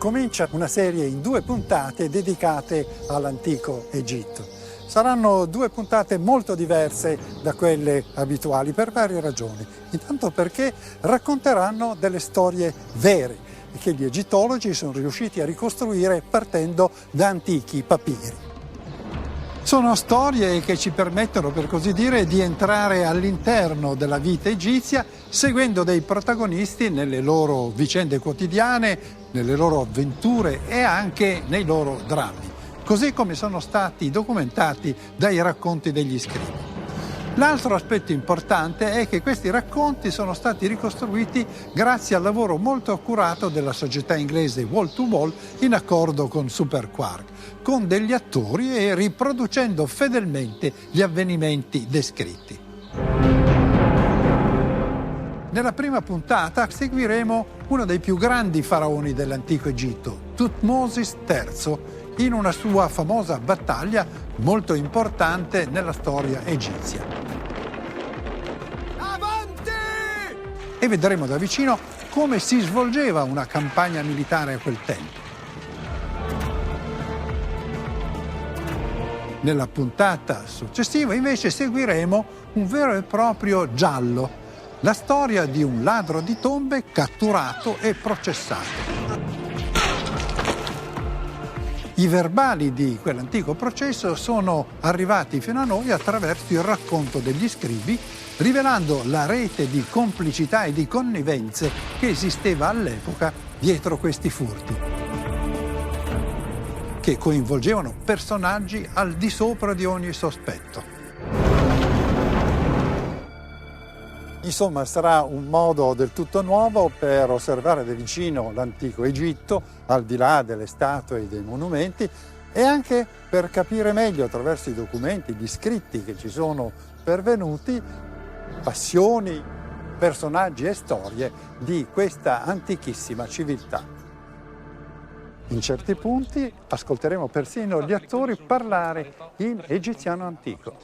comincia una serie in 2 puntate dedicate all'antico Egitto. Saranno 2 puntate molto diverse da quelle abituali per varie ragioni. Intanto perché racconteranno delle storie vere che gli egittologi sono riusciti a ricostruire partendo da antichi papiri. Sono storie che ci permettono, per così dire, di entrare all'interno della vita egizia seguendo dei protagonisti nelle loro vicende quotidiane, nelle loro avventure e anche nei loro drammi, così come sono stati documentati dai racconti degli scribi. L'altro aspetto importante è che questi racconti sono stati ricostruiti grazie al lavoro molto accurato della società inglese Wall to Wall in accordo con Super Quark, con degli attori e riproducendo fedelmente gli avvenimenti descritti. Nella prima puntata seguiremo uno dei più grandi faraoni dell'antico Egitto, Thutmosis III, in una sua famosa battaglia molto importante nella storia egizia. Avanti! E vedremo da vicino come si svolgeva una campagna militare a quel tempo. Nella puntata successiva invece seguiremo un vero e proprio giallo, la storia di un ladro di tombe catturato e processato. I verbali di quell'antico processo sono arrivati fino a noi attraverso il racconto degli scribi, rivelando la rete di complicità e di connivenze che esisteva all'epoca dietro questi furti, che coinvolgevano personaggi al di sopra di ogni sospetto. Insomma, sarà un modo del tutto nuovo per osservare da vicino l'antico Egitto, al di là delle statue e dei monumenti, e anche per capire meglio attraverso i documenti, gli scritti che ci sono pervenuti, passioni, personaggi e storie di questa antichissima civiltà. In certi punti ascolteremo persino gli attori parlare in egiziano antico.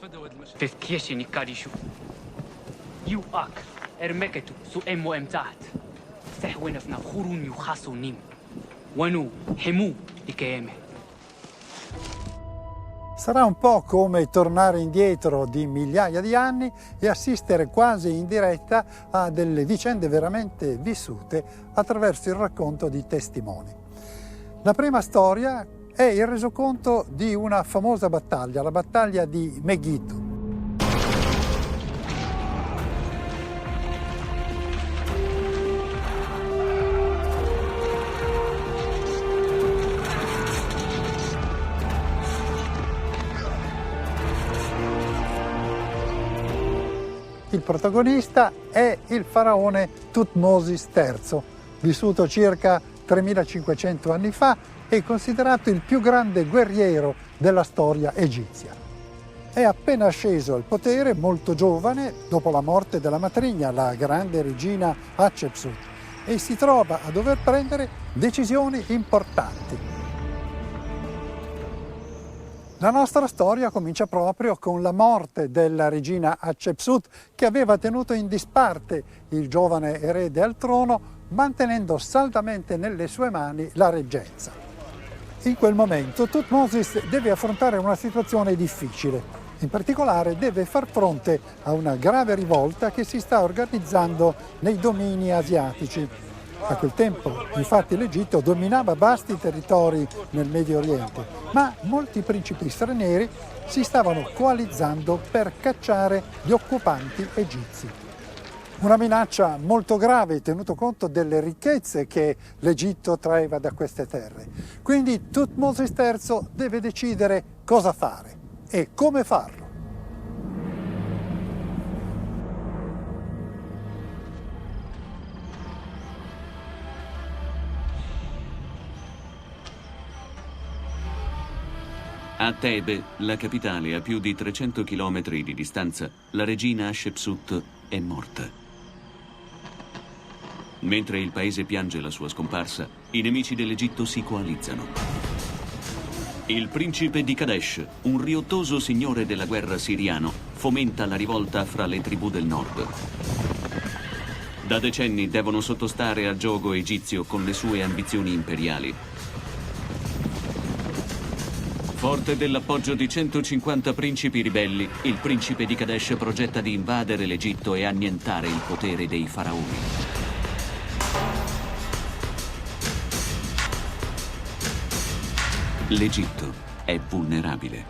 يوأك إرمكتو سو إمو إمتات سهونا فينا خورون يخاصو نيم ونو حمو لكيامه. Sarà un po' come tornare indietro di migliaia di anni e assistere quasi in diretta a delle vicende veramente vissute attraverso il racconto di testimoni. La prima storia è il resoconto di una famosa battaglia, la battaglia di Megiddo. Il protagonista è il faraone Thutmosis III, vissuto circa 3500 anni fa e considerato il più grande guerriero della storia egizia. È appena asceso al potere molto giovane, dopo la morte della matrigna, la grande regina Hatshepsut, e si trova a dover prendere decisioni importanti. La nostra storia comincia proprio con la morte della regina Hatshepsut, che aveva tenuto in disparte il giovane erede al trono, mantenendo saldamente nelle sue mani la reggenza. In quel momento Thutmosis deve affrontare una situazione difficile. In particolare deve far fronte a una grave rivolta che si sta organizzando nei domini asiatici. A quel tempo, infatti, l'Egitto dominava vasti territori nel Medio Oriente, ma molti principi stranieri si stavano coalizzando per cacciare gli occupanti egizi. Una minaccia molto grave, tenuto conto delle ricchezze che l'Egitto traeva da queste terre. Quindi Thutmosis III deve decidere cosa fare e come farlo. A Tebe, la capitale, a più di 300 chilometri di distanza, la regina Hatshepsut è morta. Mentre il paese piange la sua scomparsa, i nemici dell'Egitto si coalizzano. Il principe di Kadesh, un riottoso signore della guerra siriano, fomenta la rivolta fra le tribù del nord. Da decenni devono sottostare al giogo egizio con le sue ambizioni imperiali. Forte dell'appoggio di 150 principi ribelli, il principe di Kadesh progetta di invadere l'Egitto e annientare il potere dei faraoni. L'Egitto è vulnerabile.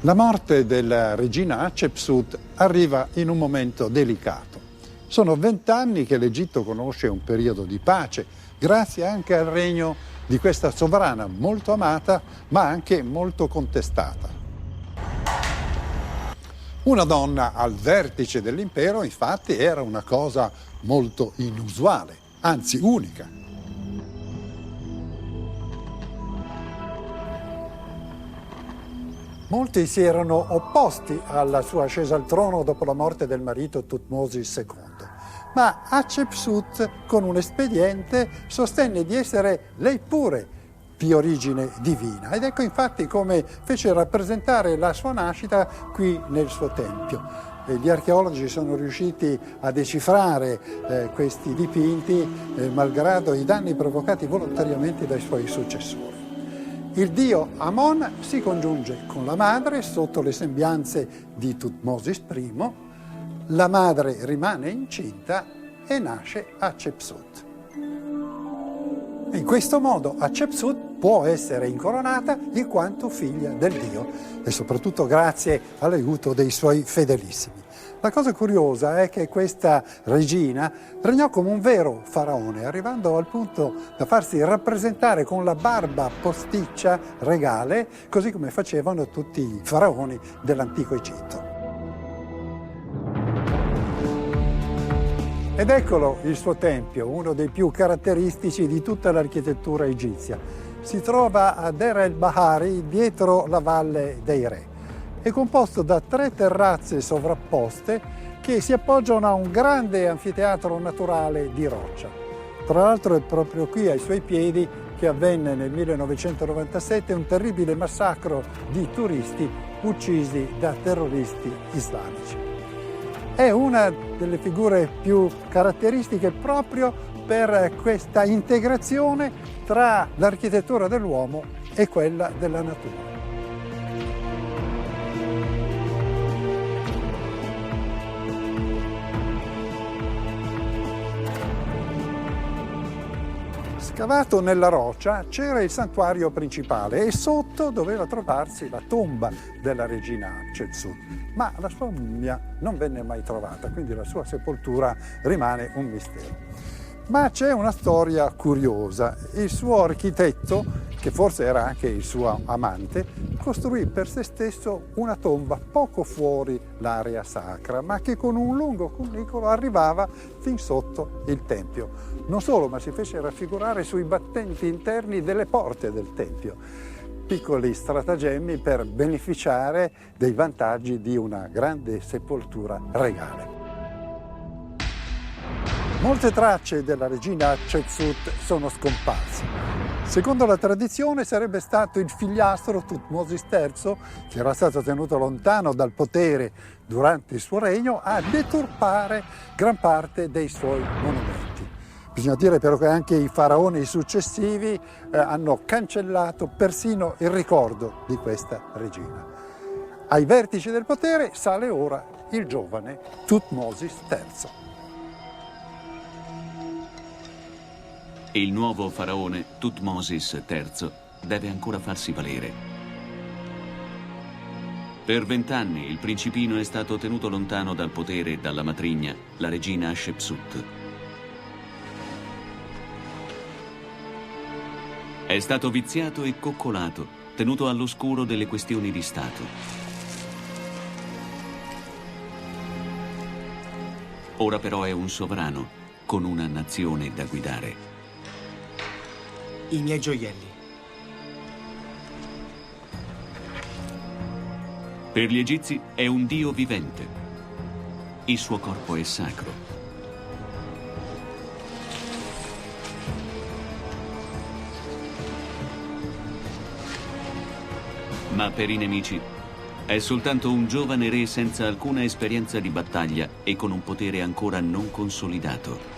La morte della regina Hatshepsut arriva in un momento delicato. Sono 20 anni che l'Egitto conosce un periodo di pace, grazie anche al regno di questa sovrana molto amata, ma anche molto contestata. Una donna al vertice dell'impero, infatti, era una cosa molto inusuale, anzi unica. Molti si erano opposti alla sua ascesa al trono dopo la morte del marito Thutmose II. Ma Hatshepsut, con un espediente, sostenne di essere lei pure di origine divina. Ed ecco infatti come fece rappresentare la sua nascita qui nel suo tempio. E gli archeologi sono riusciti a decifrare questi dipinti, malgrado i danni provocati volontariamente dai suoi successori. Il dio Amon si congiunge con la madre sotto le sembianze di Thutmose I. La madre rimane incinta e nasce Hatshepsut. In questo modo Hatshepsut può essere incoronata in quanto figlia del dio e soprattutto grazie all'aiuto dei suoi fedelissimi. La cosa curiosa è che questa regina regnò come un vero faraone, arrivando al punto da farsi rappresentare con la barba posticcia regale, così come facevano tutti i faraoni dell'antico Egitto. Ed eccolo il suo tempio, uno dei più caratteristici di tutta l'architettura egizia. Si trova a Deir el-Bahari, dietro la Valle dei Re. È composto da 3 terrazze sovrapposte che si appoggiano a un grande anfiteatro naturale di roccia. Tra l'altro è proprio qui ai suoi piedi che avvenne nel 1997 un terribile massacro di turisti uccisi da terroristi islamici. È una delle figure più caratteristiche proprio per questa integrazione tra l'architettura dell'uomo e quella della natura. Scavato nella roccia c'era il santuario principale e sotto doveva trovarsi la tomba della regina Hatshepsut, ma la sua mummia non venne mai trovata, quindi la sua sepoltura rimane un mistero. Ma c'è una storia curiosa. Il suo architetto, che forse era anche il suo amante, costruì per se stesso una tomba poco fuori l'area sacra, ma che con un lungo cunicolo arrivava fin sotto il tempio. Non solo, ma si fece raffigurare sui battenti interni delle porte del tempio. Piccoli stratagemmi per beneficiare dei vantaggi di una grande sepoltura regale. Molte tracce della regina Hatshepsut sono scomparse. Secondo la tradizione sarebbe stato il figliastro Thutmose III, che era stato tenuto lontano dal potere durante il suo regno, a deturpare gran parte dei suoi monumenti. Bisogna dire però che anche i faraoni successivi hanno cancellato persino il ricordo di questa regina. Ai vertici del potere sale ora il giovane Thutmose III. Il nuovo faraone Thutmose III deve ancora farsi valere. Per 20 anni il principino è stato tenuto lontano dal potere e dalla matrigna, la regina Hatshepsut. È stato viziato e coccolato, tenuto all'oscuro delle questioni di Stato. Ora però è un sovrano, con una nazione da guidare. I miei gioielli. Per gli egizi è un dio vivente. Il suo corpo è sacro. Ma per i nemici è soltanto un giovane re senza alcuna esperienza di battaglia e con un potere ancora non consolidato.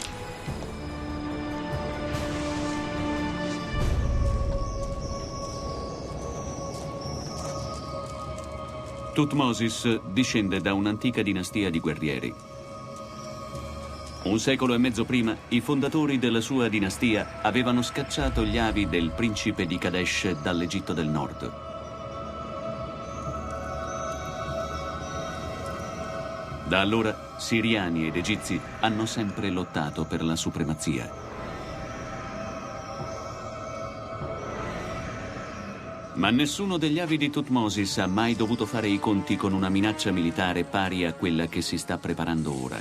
Thutmosis discende da un'antica dinastia di guerrieri. Un secolo e mezzo prima, i fondatori della sua dinastia avevano scacciato gli avi del principe di Kadesh dall'Egitto del Nord. Da allora, siriani ed egizi hanno sempre lottato per la supremazia. Ma nessuno degli avi di Thutmosis ha mai dovuto fare i conti con una minaccia militare pari a quella che si sta preparando ora.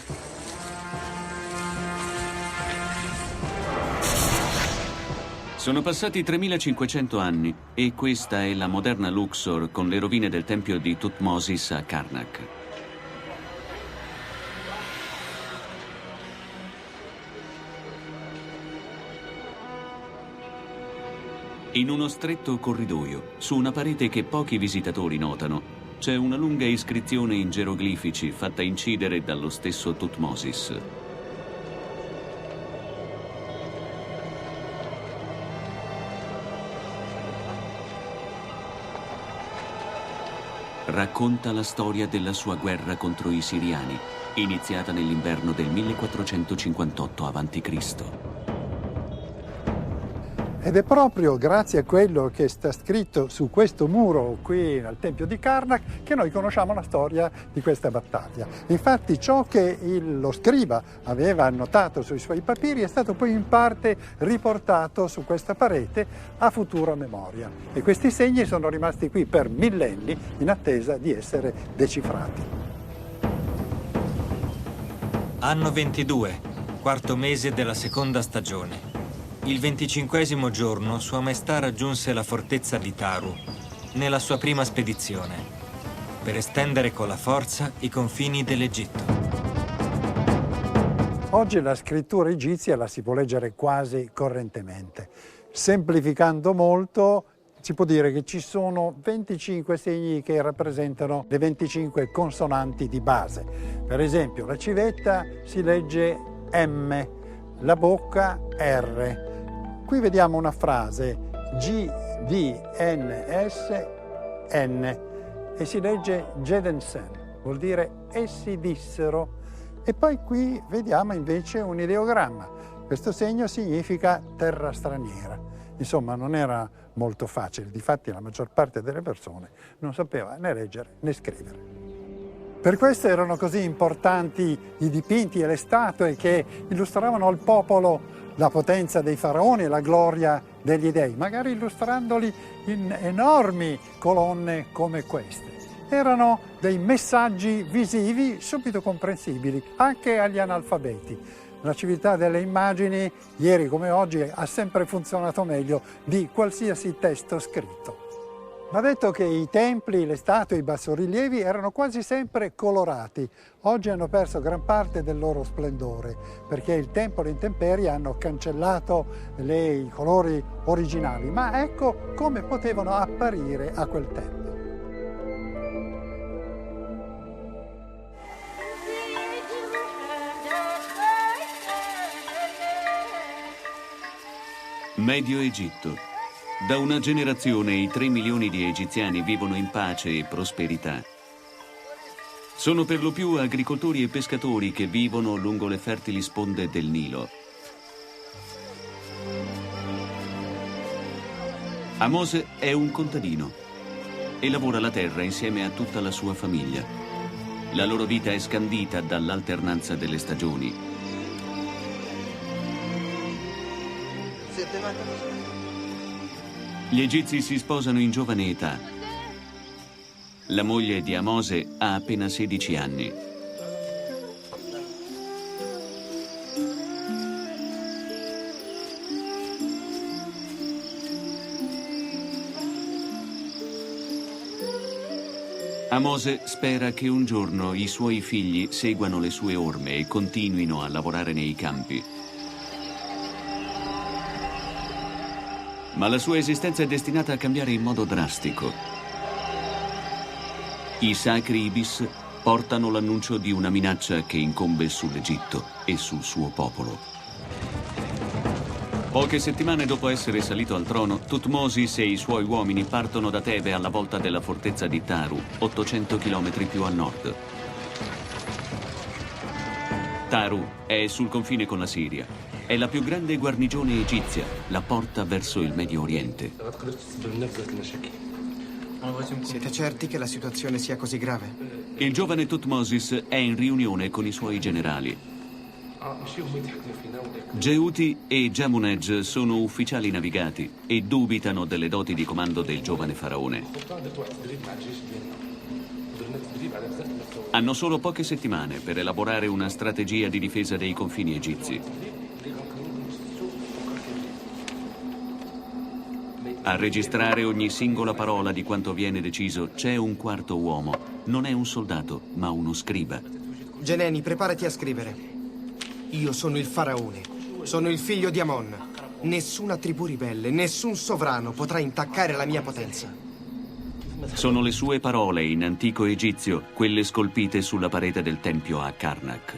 Sono passati 3500 anni e questa è la moderna Luxor con le rovine del tempio di Thutmosis a Karnak. In uno stretto corridoio, su una parete che pochi visitatori notano, c'è una lunga iscrizione in geroglifici fatta incidere dallo stesso Thutmosis. Racconta la storia della sua guerra contro i siriani, iniziata nell'inverno del 1458 a.C. Ed è proprio grazie a quello che sta scritto su questo muro qui al Tempio di Karnak che noi conosciamo la storia di questa battaglia. Infatti ciò che lo scriba aveva annotato sui suoi papiri è stato poi in parte riportato su questa parete a futura memoria. E questi segni sono rimasti qui per millenni in attesa di essere decifrati. Anno 22, quarto mese della seconda stagione. Il 25° giorno Sua Maestà raggiunse la fortezza di Taru nella sua prima spedizione per estendere con la forza i confini dell'Egitto. Oggi la scrittura egizia la si può leggere quasi correntemente. Semplificando molto, si può dire che ci sono 25 segni che rappresentano le 25 consonanti di base. Per esempio, la civetta si legge M, la bocca R. Qui vediamo una frase GVNSN e si legge Gedensen, vuol dire essi dissero. E poi qui vediamo invece un ideogramma. Questo segno significa terra straniera. Insomma, non era molto facile. Difatti la maggior parte delle persone non sapeva né leggere né scrivere. Per questo erano così importanti i dipinti e le statue che illustravano al popolo la potenza dei faraoni e la gloria degli dei, magari illustrandoli in enormi colonne come queste. Erano dei messaggi visivi subito comprensibili anche agli analfabeti. La civiltà delle immagini, ieri come oggi, ha sempre funzionato meglio di qualsiasi testo scritto. Va detto che i templi, le statue, i bassorilievi erano quasi sempre colorati. Oggi hanno perso gran parte del loro splendore, perché il tempo e le intemperie hanno cancellato i colori originali. Ma ecco come potevano apparire a quel tempo. Medio Egitto. Da una generazione i 3 milioni di egiziani vivono in pace e prosperità. Sono per lo più agricoltori e pescatori che vivono lungo le fertili sponde del Nilo. Amose è un contadino e lavora la terra insieme a tutta la sua famiglia. La loro vita è scandita dall'alternanza delle stagioni. Gli egizi si sposano in giovane età. La moglie di Amose ha appena 16 anni. Amose spera che un giorno i suoi figli seguano le sue orme e continuino a lavorare nei campi. Ma la sua esistenza è destinata a cambiare in modo drastico. I sacri Ibis portano l'annuncio di una minaccia che incombe sull'Egitto e sul suo popolo. Poche settimane dopo essere salito al trono, Thutmosis e i suoi uomini partono da Tebe alla volta della fortezza di Taru, 800 km più a nord. Taru è sul confine con la Siria. È la più grande guarnigione egizia, la porta verso il Medio Oriente. Siete certi che la situazione sia così grave? Il giovane Thutmosis è in riunione con i suoi generali. Geuti e Jamunej sono ufficiali navigati e dubitano delle doti di comando del giovane faraone. Hanno solo poche settimane per elaborare una strategia di difesa dei confini egizi. A registrare ogni singola parola di quanto viene deciso c'è un quarto uomo. Non è un soldato, ma uno scriba. Geneni, preparati a scrivere. Io sono il faraone. Sono il figlio di Amon. Nessuna tribù ribelle, nessun sovrano potrà intaccare la mia potenza. Sono le sue parole in antico egizio, quelle scolpite sulla parete del tempio a Karnak.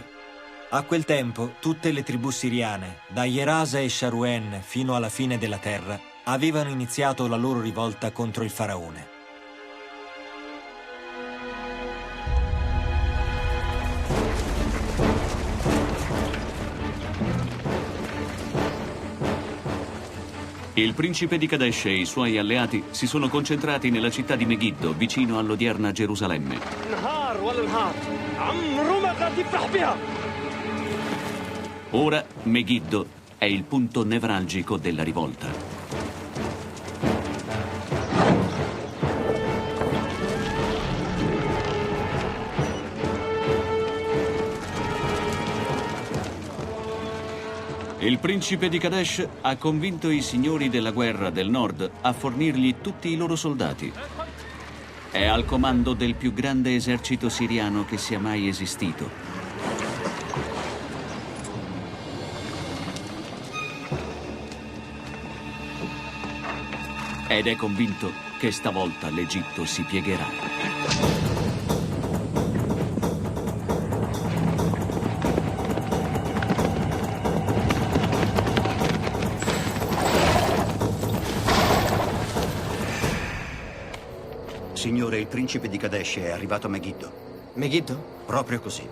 A quel tempo, tutte le tribù siriane, da Yerasa e Sharuen fino alla fine della terra, avevano iniziato la loro rivolta contro il faraone. Il principe di Kadesh e i suoi alleati si sono concentrati nella città di Megiddo, vicino all'odierna Gerusalemme. Ora Megiddo è il punto nevralgico della rivolta. Il principe di Kadesh ha convinto i signori della guerra del nord a fornirgli tutti i loro soldati. È al comando del più grande esercito siriano che sia mai esistito. Ed è convinto che stavolta l'Egitto si piegherà. Signore, il principe di Kadesh è arrivato a Megiddo. Megiddo? Proprio così.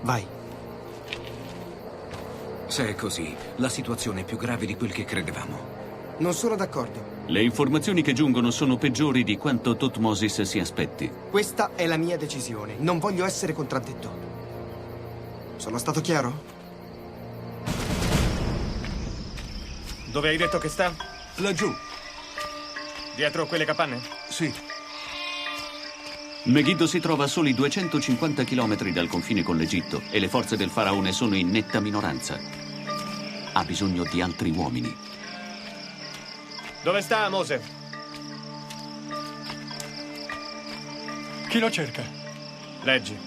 Vai. Se è così, la situazione è più grave di quel che credevamo. Non sono d'accordo. Le informazioni che giungono sono peggiori di quanto Thutmosis si aspetti. Questa è la mia decisione. Non voglio essere contraddetto. Sono stato chiaro? Dove hai detto che sta? Laggiù. Dietro quelle capanne? Sì. Megiddo si trova a soli 250 km dal confine con l'Egitto e le forze del faraone sono in netta minoranza. Ha bisogno di altri uomini. Dove sta Mose? Chi lo cerca? Leggi.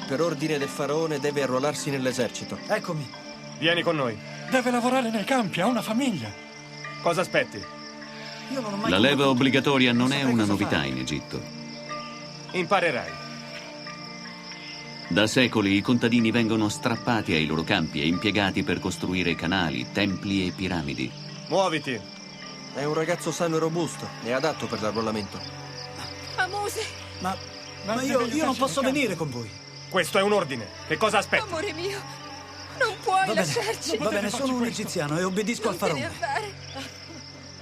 Per ordine del faraone deve arruolarsi nell'esercito. Eccomi. Vieni con noi. Deve lavorare nei campi, ha una famiglia. Cosa aspetti? Io non ho mai La leva combattuto. obbligatoria non è Saprei una cosa novità fare. in Egitto. Imparerai. Da secoli i contadini vengono strappati ai loro campi e impiegati per costruire canali, templi e piramidi. Muoviti. È un ragazzo sano e robusto, è adatto per l'arruolamento. Amose, Ma io non posso venire con voi. Questo è un ordine. Che cosa aspetti? amore mio, non puoi Va bene, lasciarci. va bene, sono un egiziano e obbedisco al Non te ne faraone. andare.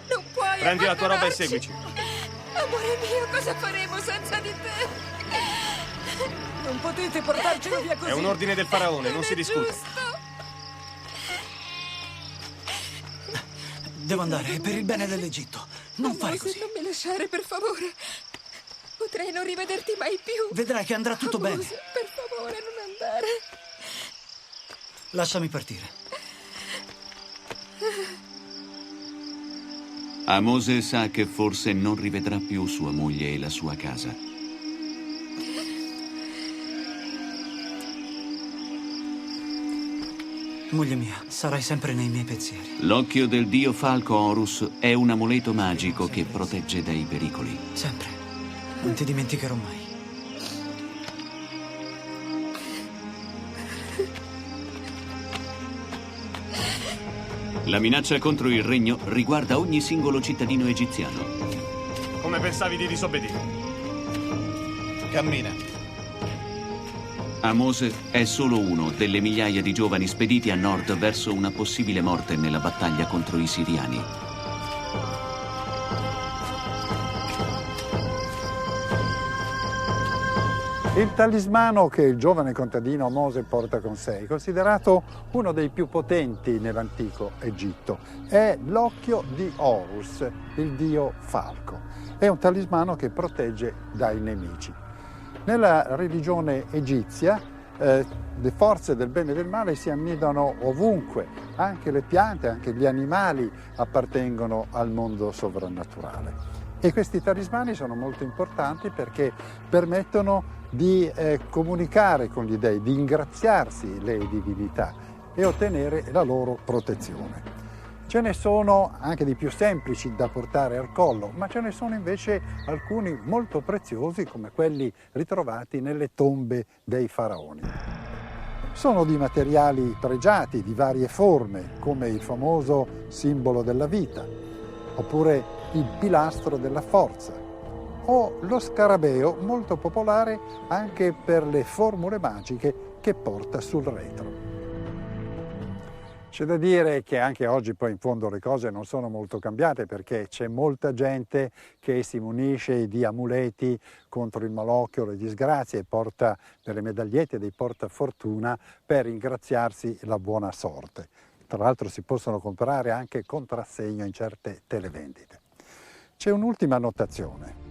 Non puoi Prendi la tua roba e abbandonarci. seguici. Amore mio, cosa faremo senza di te? Non potete portarcelo via così. È un ordine del faraone, non si è discute. giusto. Devo andare, è per il bene dell'Egitto. Non fare Amose, così. non mi lasciare, per favore. Potrei non rivederti mai più. Vedrai che andrà tutto bene. Amose, per favore, non andare. Lasciami partire. Amose sa che forse non rivedrà più sua moglie e la sua casa. Moglie mia, sarai sempre nei miei pensieri. L'occhio del dio falco Horus è un amuleto magico che protegge dai pericoli. Sempre. Non ti dimenticherò mai. La minaccia contro il regno riguarda ogni singolo cittadino egiziano. Come pensavi di disobbedire? Cammina. Amose è solo uno delle migliaia di giovani spediti a nord verso una possibile morte nella battaglia contro i siriani. Il talismano che il giovane contadino Mose porta con sé è considerato uno dei più potenti nell'antico Egitto. È l'occhio di Horus, il dio falco. È un talismano che protegge dai nemici. Nella religione egizia le forze del bene e del male si annidano ovunque, anche le piante, anche gli animali appartengono al mondo sovrannaturale. E questi talismani sono molto importanti perché permettono di comunicare con gli dei, di ingraziarsi le divinità e ottenere la loro protezione. Ce ne sono anche di più semplici da portare al collo, ma ce ne sono invece alcuni molto preziosi come quelli ritrovati nelle tombe dei faraoni. Sono di materiali pregiati, di varie forme, come il famoso simbolo della vita, oppure il pilastro della forza, o lo scarabeo, molto popolare anche per le formule magiche che porta sul retro. C'è da dire che anche oggi poi in fondo le cose non sono molto cambiate perché c'è molta gente che si munisce di amuleti contro il malocchio, le disgrazie e porta delle medagliette, dei portafortuna per ingraziarsi la buona sorte. Tra l'altro si possono comprare anche contrassegno in certe televendite. C'è un'ultima notazione.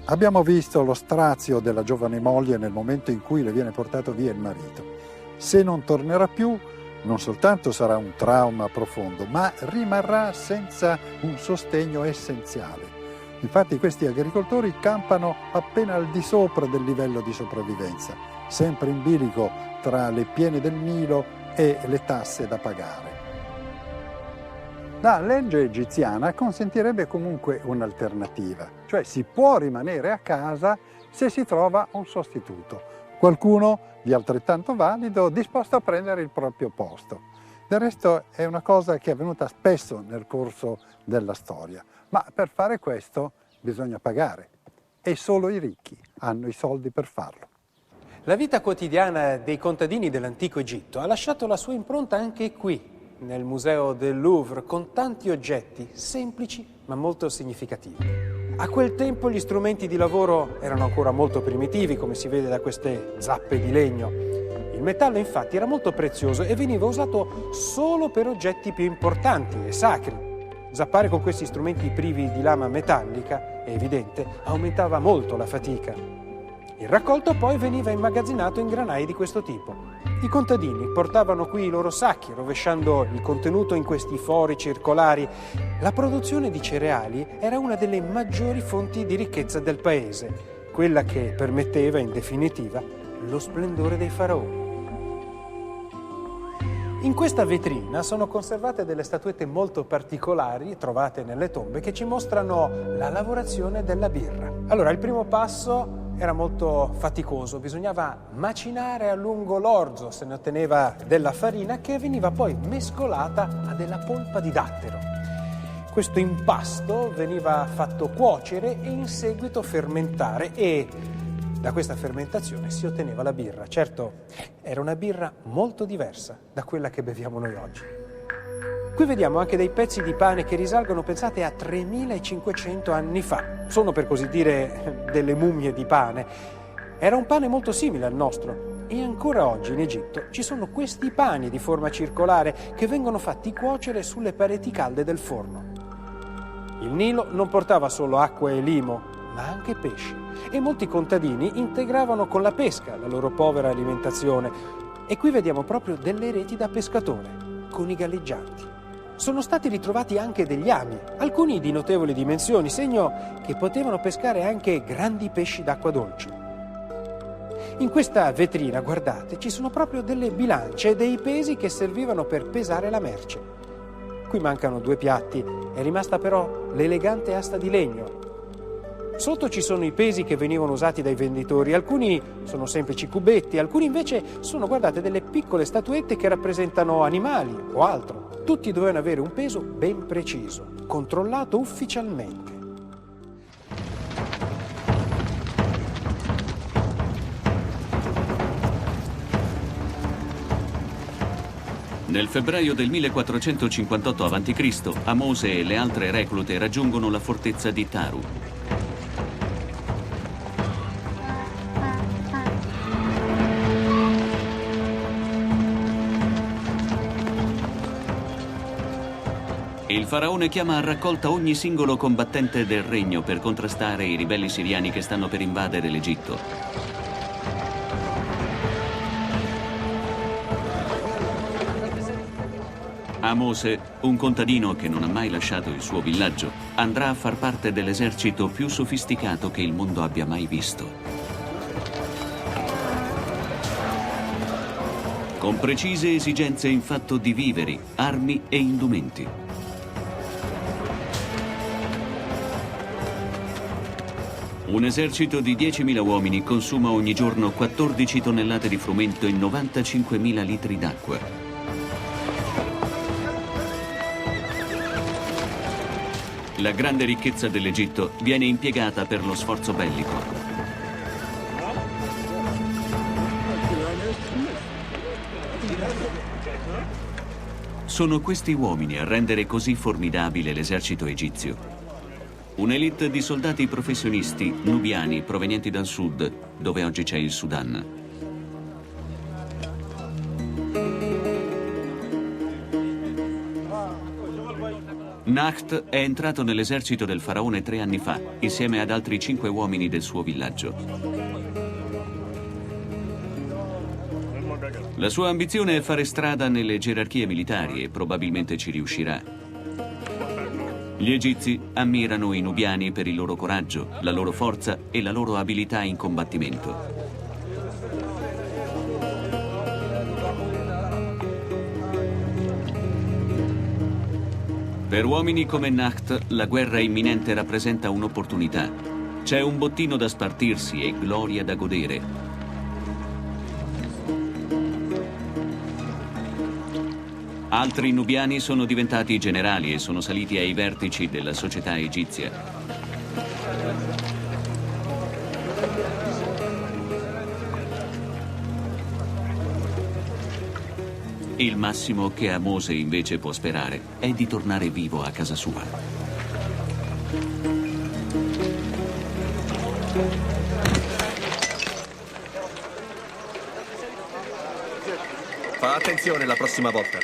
Abbiamo visto lo strazio della giovane moglie nel momento in cui le viene portato via il marito. Se non tornerà più, non soltanto sarà un trauma profondo, ma rimarrà senza un sostegno essenziale. Infatti questi agricoltori campano appena al di sopra del livello di sopravvivenza, sempre in bilico tra le piene del Nilo e le tasse da pagare. La legge egiziana consentirebbe comunque un'alternativa, cioè si può rimanere a casa se si trova un sostituto, qualcuno di altrettanto valido disposto a prendere il proprio posto. Del resto è una cosa che è avvenuta spesso nel corso della storia, ma per fare questo bisogna pagare e solo i ricchi hanno i soldi per farlo. La vita quotidiana dei contadini dell'antico Egitto ha lasciato la sua impronta anche qui, nel museo del Louvre, con tanti oggetti semplici ma molto significativi. A quel tempo gli strumenti di lavoro erano ancora molto primitivi, come si vede da queste zappe di legno. Il metallo infatti era molto prezioso e veniva usato solo per oggetti più importanti e sacri. Zappare con questi strumenti privi di lama metallica, è evidente, aumentava molto la fatica. Il raccolto poi veniva immagazzinato in granai di questo tipo. I contadini portavano qui i loro sacchi, rovesciando il contenuto in questi fori circolari. La produzione di cereali era una delle maggiori fonti di ricchezza del paese, quella che permetteva, in definitiva, lo splendore dei faraoni. In questa vetrina sono conservate delle statuette molto particolari trovate nelle tombe che ci mostrano la lavorazione della birra. Allora, il primo passo era molto faticoso, bisognava macinare a lungo l'orzo, se ne otteneva della farina che veniva poi mescolata a della polpa di dattero. Questo impasto veniva fatto cuocere e in seguito fermentare e da questa fermentazione si otteneva la birra. Certo, era una birra molto diversa da quella che beviamo noi oggi. Qui vediamo anche dei pezzi di pane che risalgono, pensate, a 3500 anni fa. Sono, per così dire, delle mummie di pane. Era un pane molto simile al nostro e ancora oggi in Egitto ci sono questi pani di forma circolare che vengono fatti cuocere sulle pareti calde del forno. Il Nilo non portava solo acqua e limo, ma anche pesci, e molti contadini integravano con la pesca la loro povera alimentazione. E qui vediamo proprio delle reti da pescatore, con i galleggianti. Sono stati ritrovati anche degli ami, alcuni di notevoli dimensioni, segno che potevano pescare anche grandi pesci d'acqua dolce. In questa vetrina, guardate, ci sono proprio delle bilance e dei pesi che servivano per pesare la merce. Qui mancano 2 piatti, è rimasta però l'elegante asta di legno. Sotto ci sono i pesi che venivano usati dai venditori, alcuni sono semplici cubetti, alcuni invece sono, guardate, delle piccole statuette che rappresentano animali o altro. Tutti dovevano avere un peso ben preciso, controllato ufficialmente. Nel febbraio del 1458 a.C., Amose e le altre reclute raggiungono la fortezza di Taru. Il faraone chiama a raccolta ogni singolo combattente del regno per contrastare i ribelli siriani che stanno per invadere l'Egitto. Amose, un contadino che non ha mai lasciato il suo villaggio, andrà a far parte dell'esercito più sofisticato che il mondo abbia mai visto. Con precise esigenze in fatto di viveri, armi e indumenti. Un esercito di 10.000 uomini consuma ogni giorno 14 tonnellate di frumento e 95.000 litri d'acqua. La grande ricchezza dell'Egitto viene impiegata per lo sforzo bellico. Sono questi uomini a rendere così formidabile l'esercito egizio. Un'elite di soldati professionisti nubiani provenienti dal sud, dove oggi c'è il Sudan. Nakht è entrato nell'esercito del faraone 3 anni fa, insieme ad altri 5 uomini del suo villaggio. La sua ambizione è fare strada nelle gerarchie militari e probabilmente ci riuscirà. Gli egizi ammirano i nubiani per il loro coraggio, la loro forza e la loro abilità in combattimento. Per uomini come Nakht, la guerra imminente rappresenta un'opportunità. C'è un bottino da spartirsi e gloria da godere. Altri nubiani sono diventati generali e sono saliti ai vertici della società egizia. Il massimo che Amose invece può sperare è di tornare vivo a casa sua. Fa attenzione la prossima volta.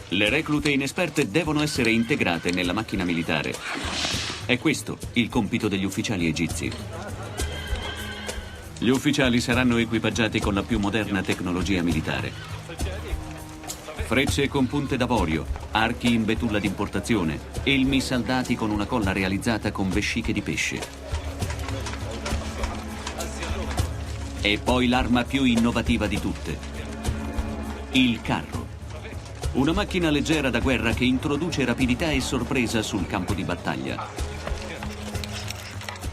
Le reclute inesperte devono essere integrate nella macchina militare. È questo il compito degli ufficiali egizi. Gli ufficiali saranno equipaggiati con la più moderna tecnologia militare. Frecce con punte d'avorio, archi in betulla d'importazione, elmi saldati con una colla realizzata con vesciche di pesce. E poi l'arma più innovativa di tutte, il carro. Una macchina leggera da guerra che introduce rapidità e sorpresa sul campo di battaglia.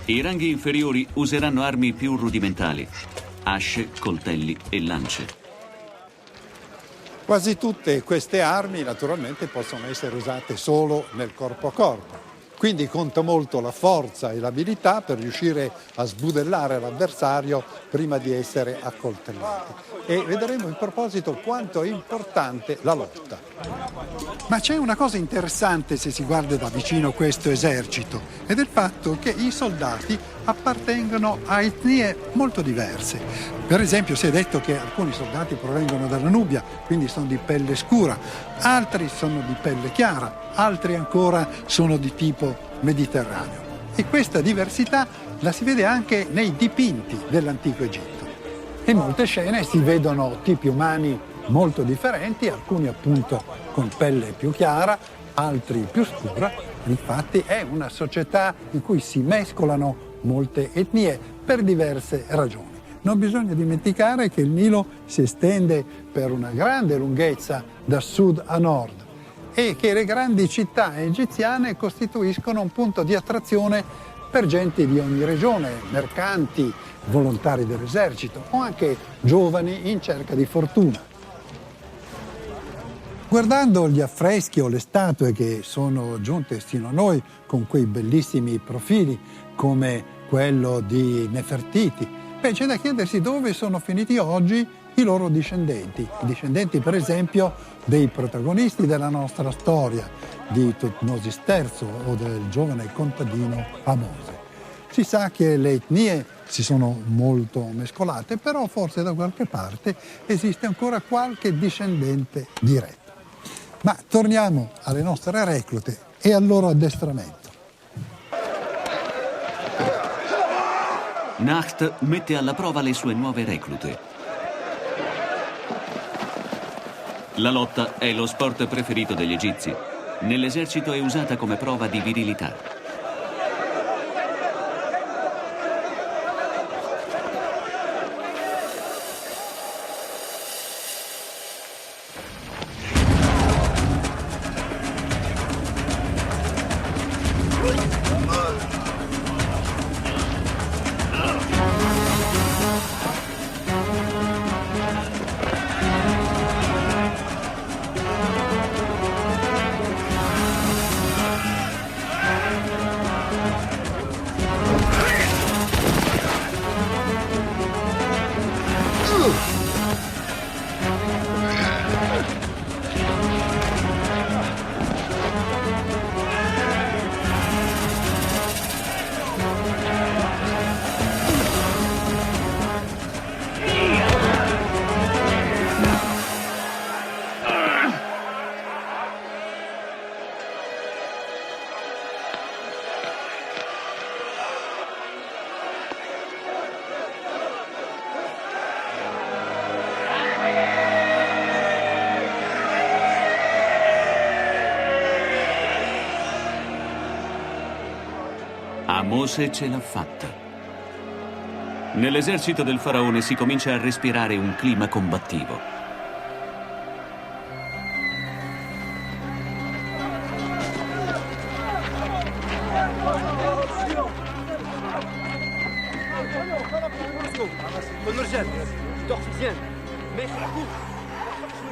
I ranghi inferiori useranno armi più rudimentali, asce, coltelli e lance. Quasi tutte queste armi naturalmente possono essere usate solo nel corpo a corpo. Quindi conta molto la forza e l'abilità per riuscire a sbudellare l'avversario prima di essere accoltellato. E vedremo in proposito quanto è importante la lotta. Ma c'è una cosa interessante se si guarda da vicino questo esercito, ed è il fatto che i soldati appartengono a etnie molto diverse. Per esempio si è detto che alcuni soldati provengono dalla Nubia, quindi sono di pelle scura, altri sono di pelle chiara, altri ancora sono di tipo mediterraneo. E questa diversità la si vede anche nei dipinti dell'antico Egitto. In molte scene si vedono tipi umani molto differenti, alcuni appunto con pelle più chiara, altri più scura. Infatti è una società in cui si mescolano molte etnie per diverse ragioni. Non bisogna dimenticare che il Nilo si estende per una grande lunghezza da sud a nord e che le grandi città egiziane costituiscono un punto di attrazione per gente di ogni regione, mercanti, volontari dell'esercito o anche giovani in cerca di fortuna. Guardando gli affreschi o le statue che sono giunte sino a noi con quei bellissimi profili come quello di Nefertiti, c'è da chiedersi dove sono finiti oggi i loro discendenti. I discendenti, per esempio, dei protagonisti della nostra storia, di Tutmosis III o del giovane contadino Amose. Si sa che le etnie si sono molto mescolate, però forse da qualche parte esiste ancora qualche discendente diretto. Ma torniamo alle nostre reclute e al loro addestramento. Nacht mette alla prova le sue nuove reclute. La lotta è lo sport preferito degli egizi. Nell'esercito è usata come prova di virilità. Mose ce l'ha fatta. Nell'esercito del faraone si comincia a respirare un clima combattivo.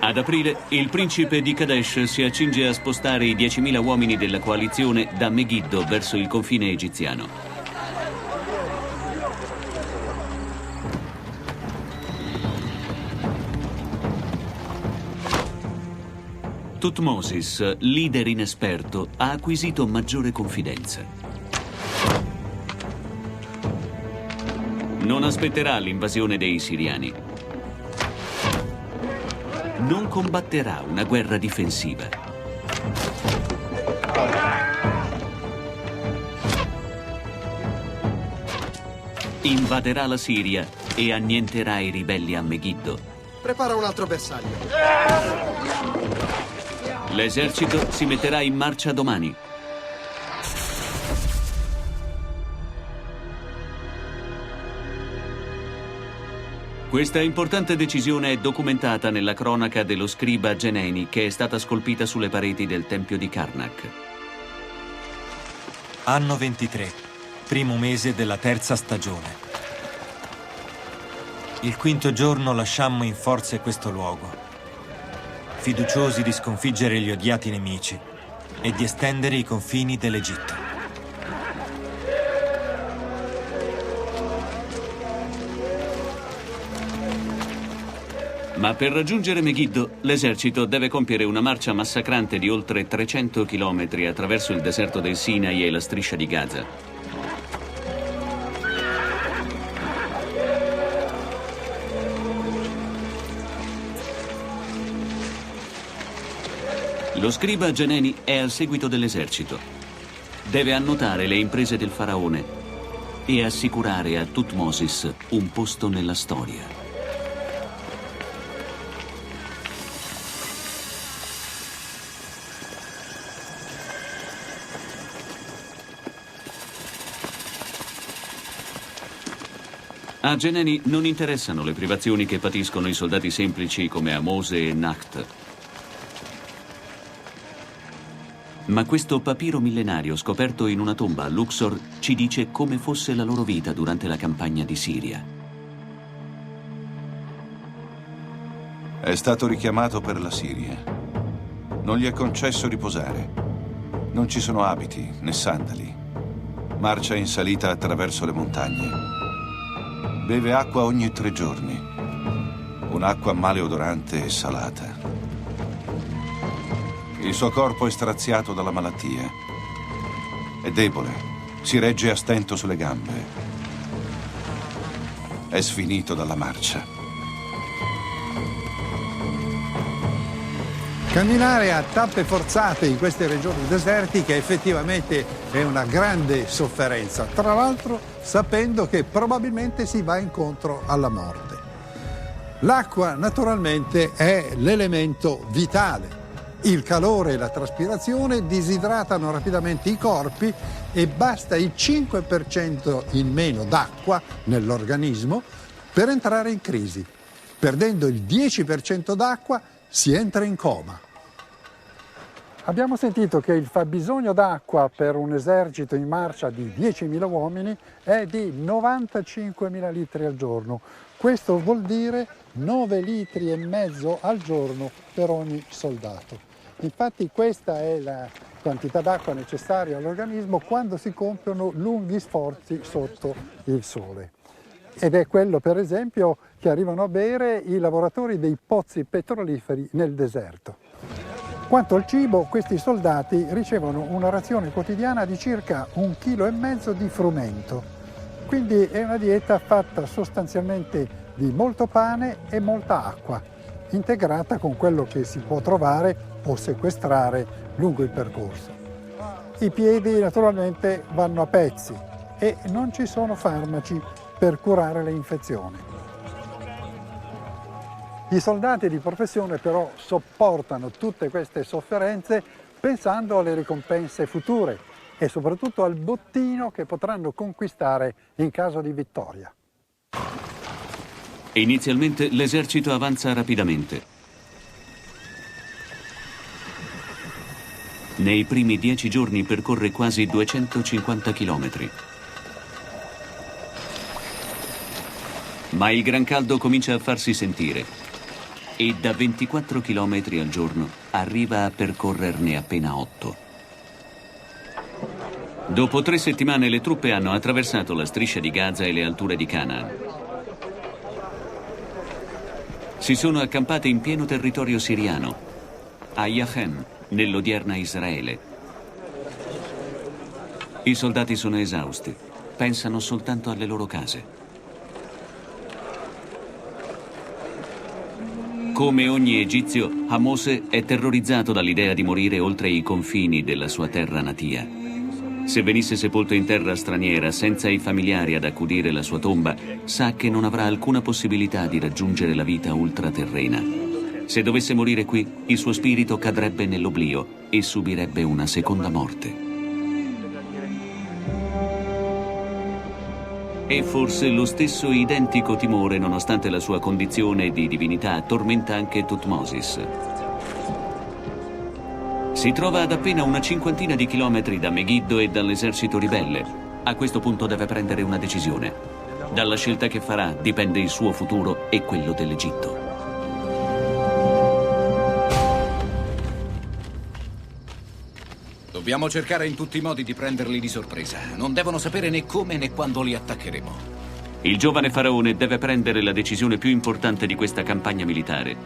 Ad aprile, il principe di Kadesh si accinge a spostare i 10.000 uomini della coalizione da Megiddo verso il confine egiziano. Tutmosis, leader inesperto, ha acquisito maggiore confidenza. Non aspetterà l'invasione dei siriani. Non combatterà una guerra difensiva. Invaderà la Siria e annienterà i ribelli a Megiddo. Prepara un altro bersaglio. L'esercito si metterà in marcia domani. Questa importante decisione è documentata nella cronaca dello scriba Geneni, che è stata scolpita sulle pareti del tempio di Karnak. Anno 23, primo mese della terza stagione. Il quinto giorno lasciammo in forze questo luogo, fiduciosi di sconfiggere gli odiati nemici e di estendere i confini dell'Egitto. Ma per raggiungere Megiddo, l'esercito deve compiere una marcia massacrante di oltre 300 chilometri attraverso il deserto del Sinai e la striscia di Gaza. Lo scriba Geneni è al seguito dell'esercito. Deve annotare le imprese del faraone e assicurare a Tutmosis un posto nella storia. A Geneni non interessano le privazioni che patiscono i soldati semplici come Ahmose e Nakht. Ma questo papiro millenario scoperto in una tomba a Luxor ci dice come fosse la loro vita durante la campagna di Siria. È stato richiamato per la Siria. Non gli è concesso riposare. Non ci sono abiti né sandali. Marcia in salita attraverso le montagne. Beve acqua ogni 3 giorni. Un'acqua maleodorante e salata. Il suo corpo è straziato dalla malattia. È debole. Si regge a stento sulle gambe. È sfinito dalla marcia. Camminare a tappe forzate in queste regioni desertiche effettivamente è una grande sofferenza, tra l'altro sapendo che probabilmente si va incontro alla morte. L'acqua naturalmente è l'elemento vitale. Il calore e la traspirazione disidratano rapidamente i corpi e basta il 5% in meno d'acqua nell'organismo per entrare in crisi. Perdendo il 10% d'acqua si entra in coma. Abbiamo sentito che il fabbisogno d'acqua per un esercito in marcia di 10.000 uomini è di 95.000 litri al giorno. Questo vuol dire 9 litri e mezzo al giorno per ogni soldato. Infatti questa è la quantità d'acqua necessaria all'organismo quando si compiono lunghi sforzi sotto il sole. Ed è quello, per esempio, che arrivano a bere i lavoratori dei pozzi petroliferi nel deserto. Quanto al cibo, questi soldati ricevono una razione quotidiana di circa 1,5 kg di frumento. Quindi è una dieta fatta sostanzialmente di molto pane e molta acqua, integrata con quello che si può trovare o sequestrare lungo il percorso. I piedi naturalmente vanno a pezzi e non ci sono farmaci per curare le infezioni. I soldati di professione però sopportano tutte queste sofferenze pensando alle ricompense future e soprattutto al bottino che potranno conquistare in caso di vittoria. Inizialmente l'esercito avanza rapidamente. Nei primi 10 giorni percorre quasi 250 chilometri. Ma il gran caldo comincia a farsi sentire e da 24 chilometri al giorno arriva a percorrerne appena 8. Dopo 3 settimane le truppe hanno attraversato la striscia di Gaza e le alture di Canaan. Si sono accampate in pieno territorio siriano, a Yachem, nell'odierna Israele. I soldati sono esausti, pensano soltanto alle loro case. Come ogni egizio, Ahmose è terrorizzato dall'idea di morire oltre i confini della sua terra natia. Se venisse sepolto in terra straniera senza i familiari ad accudire la sua tomba, sa che non avrà alcuna possibilità di raggiungere la vita ultraterrena. Se dovesse morire qui, il suo spirito cadrebbe nell'oblio e subirebbe una seconda morte. E forse lo stesso identico timore, nonostante la sua condizione di divinità, tormenta anche Thutmosis. Si trova ad appena una 50 di chilometri da Megiddo e dall'esercito ribelle. A questo punto deve prendere una decisione. Dalla scelta che farà dipende il suo futuro e quello dell'Egitto. Dobbiamo cercare in tutti i modi di prenderli di sorpresa. Non devono sapere né come né quando li attaccheremo. Il giovane faraone deve prendere la decisione più importante di questa campagna militare.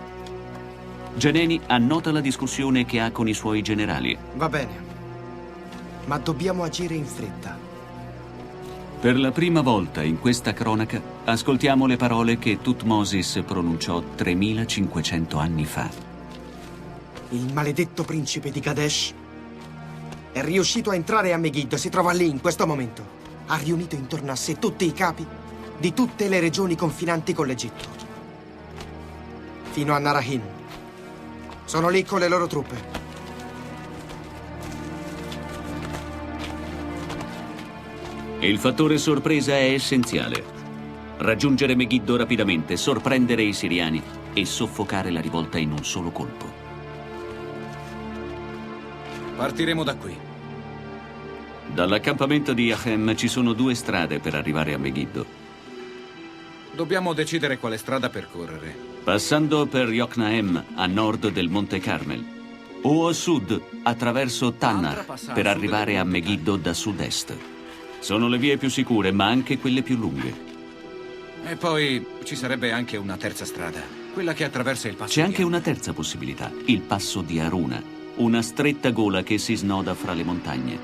Geneni annota la discussione che ha con i suoi generali. Va bene, ma dobbiamo agire in fretta. Per la prima volta in questa cronaca ascoltiamo le parole che Thutmosis pronunciò 3500 anni fa. Il maledetto principe di Kadesh è riuscito a entrare a Megiddo, si trova lì in questo momento. Ha riunito intorno a sé tutti i capi di tutte le regioni confinanti con l'Egitto, fino a Narahin. Sono lì con le loro truppe. Il fattore sorpresa è essenziale. Raggiungere Megiddo rapidamente, sorprendere i siriani e soffocare la rivolta in un solo colpo. Partiremo da qui. Dall'accampamento di Achem ci sono 2 strade per arrivare a Megiddo. Dobbiamo decidere quale strada percorrere. Passando per Yoknaem, a nord del Monte Carmel, o a sud, attraverso Tannar, per arrivare a Megiddo da sud-est. Sono le vie più sicure, ma anche quelle più lunghe. E poi ci sarebbe anche una terza strada, quella che attraversa il passo. C'è anche una terza possibilità, il passo di Haruna, una stretta gola che si snoda fra le montagne.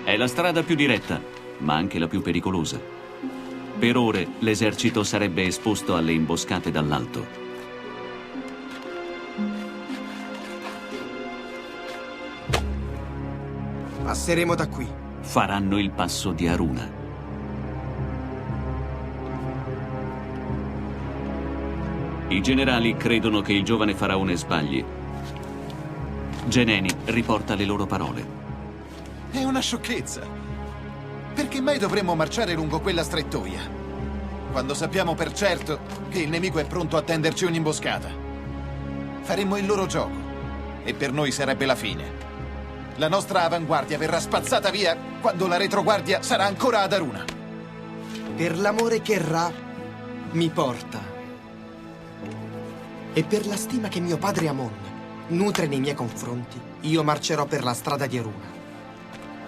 È la strada più diretta, ma anche la più pericolosa. Per ore l'esercito sarebbe esposto alle imboscate dall'alto. Passeremo da qui. Faranno il passo di Haruna. I generali credono che il giovane faraone sbagli. Geneni riporta le loro parole. È una sciocchezza. Perché mai dovremmo marciare lungo quella strettoia? Quando sappiamo per certo che il nemico è pronto a tenderci un'imboscata. Faremmo il loro gioco. E per noi sarebbe la fine. La nostra avanguardia verrà spazzata via quando la retroguardia sarà ancora ad Haruna. Per l'amore che Ra mi porta e per la stima che mio padre Amon nutre nei miei confronti, io marcerò per la strada di Haruna.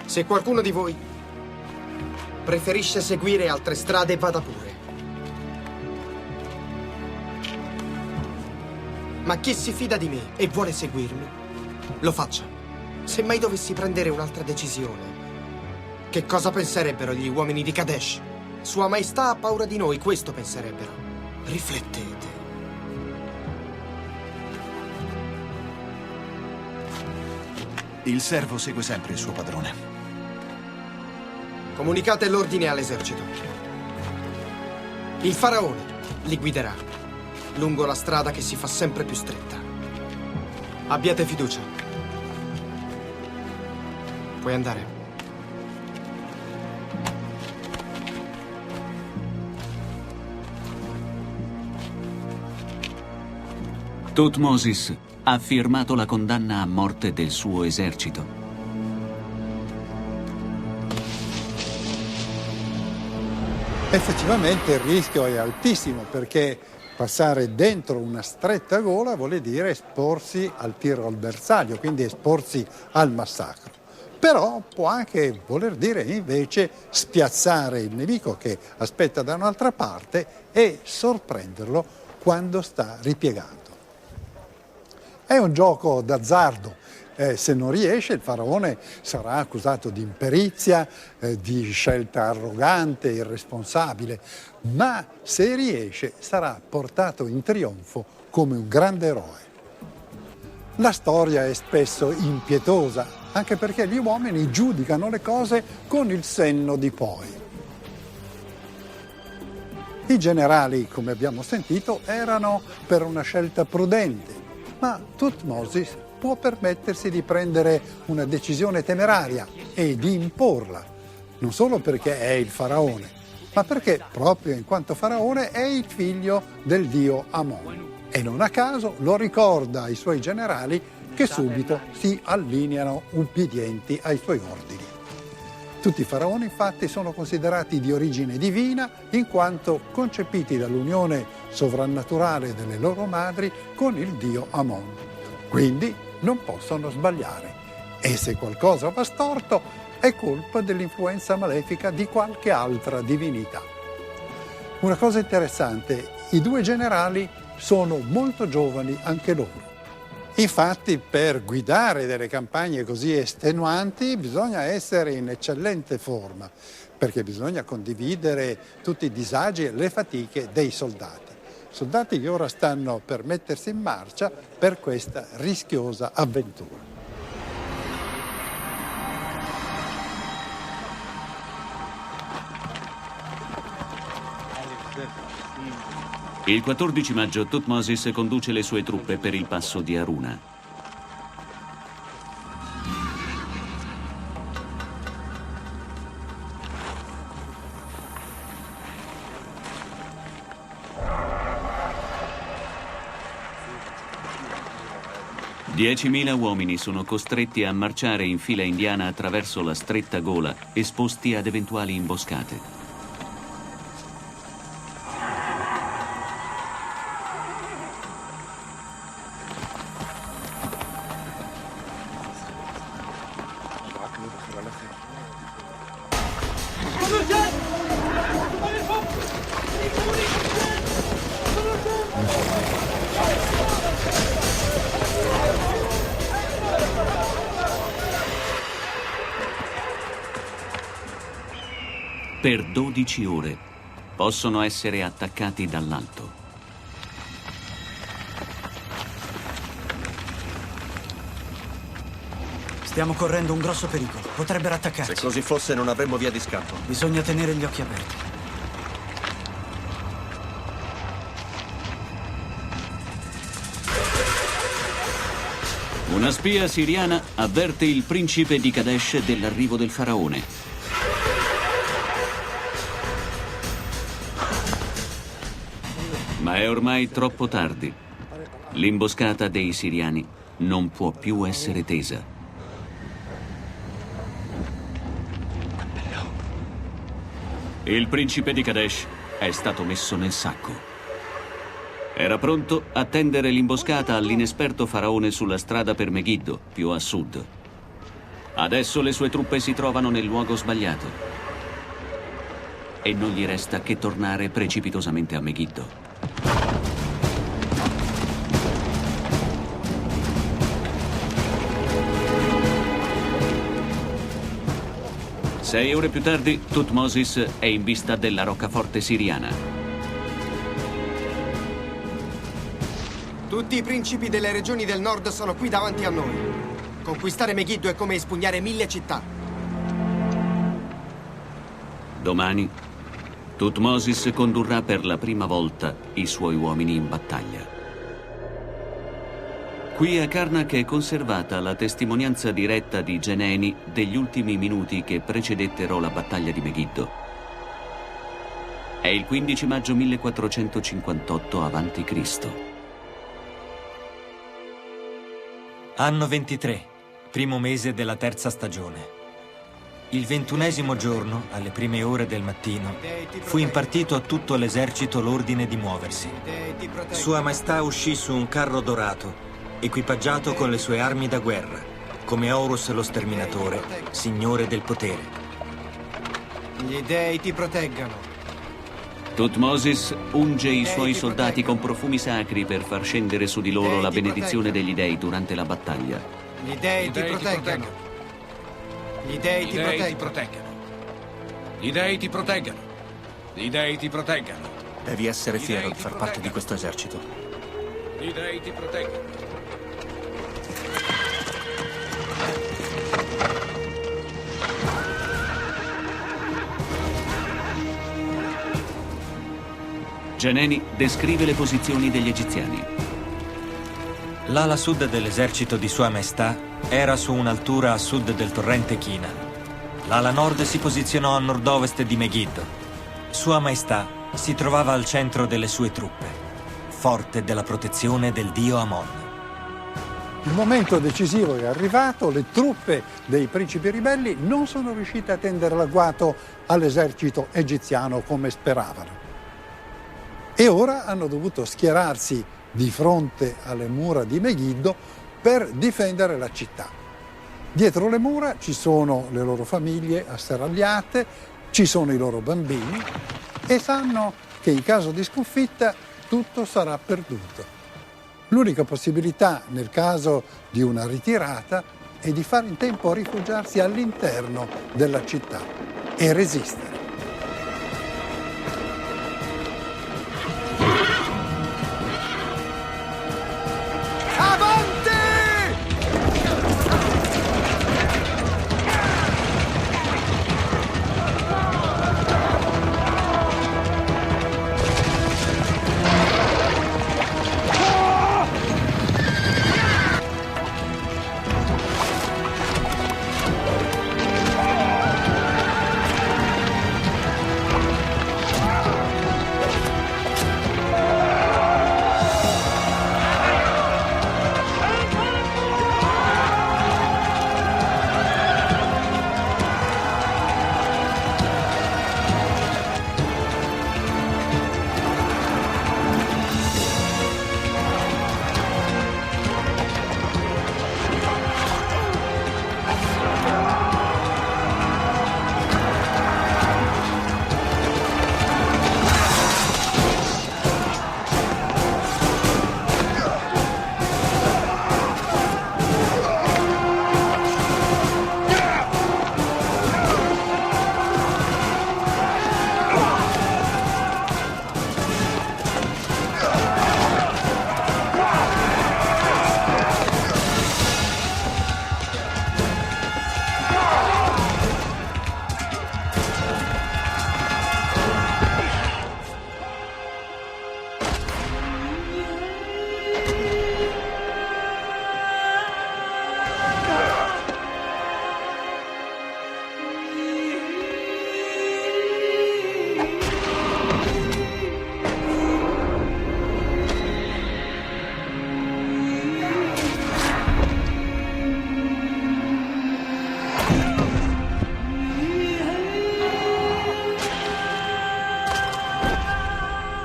Se qualcuno di voi preferisce seguire altre strade, vada pure. Ma chi si fida di me e vuole seguirmi, lo faccia. Se mai dovessi prendere un'altra decisione, che cosa penserebbero gli uomini di Kadesh? Sua Maestà ha paura di noi, questo penserebbero. Riflettete. Il servo segue sempre il suo padrone. Comunicate l'ordine all'esercito. Il faraone li guiderà lungo la strada che si fa sempre più stretta. Abbiate fiducia. Puoi andare. Thutmosis ha firmato la condanna a morte del suo esercito. Effettivamente il rischio è altissimo perché passare dentro una stretta gola vuol dire esporsi al tiro al bersaglio, quindi esporsi al massacro. Però può anche voler dire invece spiazzare il nemico che aspetta da un'altra parte e sorprenderlo quando sta ripiegando. È un gioco d'azzardo. Se non riesce il faraone sarà accusato di imperizia, di scelta arrogante, irresponsabile, ma se riesce sarà portato in trionfo come un grande eroe. La storia è spesso impietosa, anche perché gli uomini giudicano le cose con il senno di poi. I generali, come abbiamo sentito, erano per una scelta prudente, ma Thutmosis può permettersi di prendere una decisione temeraria e di imporla, non solo perché è il faraone, ma perché proprio in quanto faraone è il figlio del dio Amon. E non a caso lo ricorda ai suoi generali che subito si allineano ubbidienti ai suoi ordini. Tutti i faraoni infatti sono considerati di origine divina in quanto concepiti dall'unione sovrannaturale delle loro madri con il dio Amon. Quindi non possono sbagliare e se qualcosa va storto è colpa dell'influenza malefica di qualche altra divinità. Una cosa interessante, i due generali sono molto giovani anche loro. Infatti per guidare delle campagne così estenuanti bisogna essere in eccellente forma, perché bisogna condividere tutti i disagi e le fatiche dei soldati. Soldati che ora stanno per mettersi in marcia per questa rischiosa avventura. Il 14 maggio Thutmosis conduce le sue truppe per il passo di Haruna. 10.000 uomini sono costretti a marciare in fila indiana attraverso la stretta gola, esposti ad eventuali imboscate. Per 12 ore possono essere attaccati dall'alto. Stiamo correndo un grosso pericolo. Potrebbero attaccarci. Se così fosse, non avremmo via di scampo. Bisogna tenere gli occhi aperti. Una spia siriana avverte il principe di Kadesh dell'arrivo del faraone. Ma è ormai troppo tardi. L'imboscata dei siriani non può più essere tesa. Il principe di Kadesh è stato messo nel sacco. Era pronto a tendere l'imboscata all'inesperto faraone sulla strada per Megiddo, più a sud. Adesso le sue truppe si trovano nel luogo sbagliato. E non gli resta che tornare precipitosamente a Megiddo. 6 ore più tardi, Thutmosis è in vista della roccaforte siriana. Tutti i principi delle regioni del nord sono qui davanti a noi. Conquistare Megiddo è come espugnare 1000 città. Domani, Thutmosis condurrà per la prima volta i suoi uomini in battaglia. Qui a Karnak è conservata la testimonianza diretta di Geneni degli ultimi minuti che precedettero la battaglia di Megiddo. È il 15 maggio 1458 a.C. Anno 23, primo mese della terza stagione. Il 21° giorno, alle prime ore del mattino, fu impartito a tutto l'esercito l'ordine di muoversi. Sua Maestà uscì su un carro dorato, equipaggiato con le sue armi da guerra, come Horus lo sterminatore, signore del potere. Gli dei ti proteggano. Thutmosis unge i suoi soldati con profumi sacri per far scendere su di loro la benedizione degli dei durante la battaglia. Gli dei ti proteggano. Gli dei ti proteggano. Gli dei ti proteggano. Gli dei ti proteggano. Devi essere fiero di far parte di questo esercito. Gli dei ti proteggano. Geneni descrive le posizioni degli egiziani. L'ala sud dell'esercito di Sua Maestà era su un'altura a sud del torrente China. L'ala nord si posizionò a nord-ovest di Megiddo. Sua Maestà si trovava al centro delle sue truppe, forte della protezione del dio Amon. Il momento decisivo è arrivato, le truppe dei principi ribelli non sono riuscite a tendere l'agguato all'esercito egiziano come speravano. E ora hanno dovuto schierarsi di fronte alle mura di Megiddo per difendere la città. Dietro le mura ci sono le loro famiglie asserragliate, ci sono i loro bambini e sanno che in caso di sconfitta tutto sarà perduto. L'unica possibilità nel caso di una ritirata è di fare in tempo a rifugiarsi all'interno della città e resistere.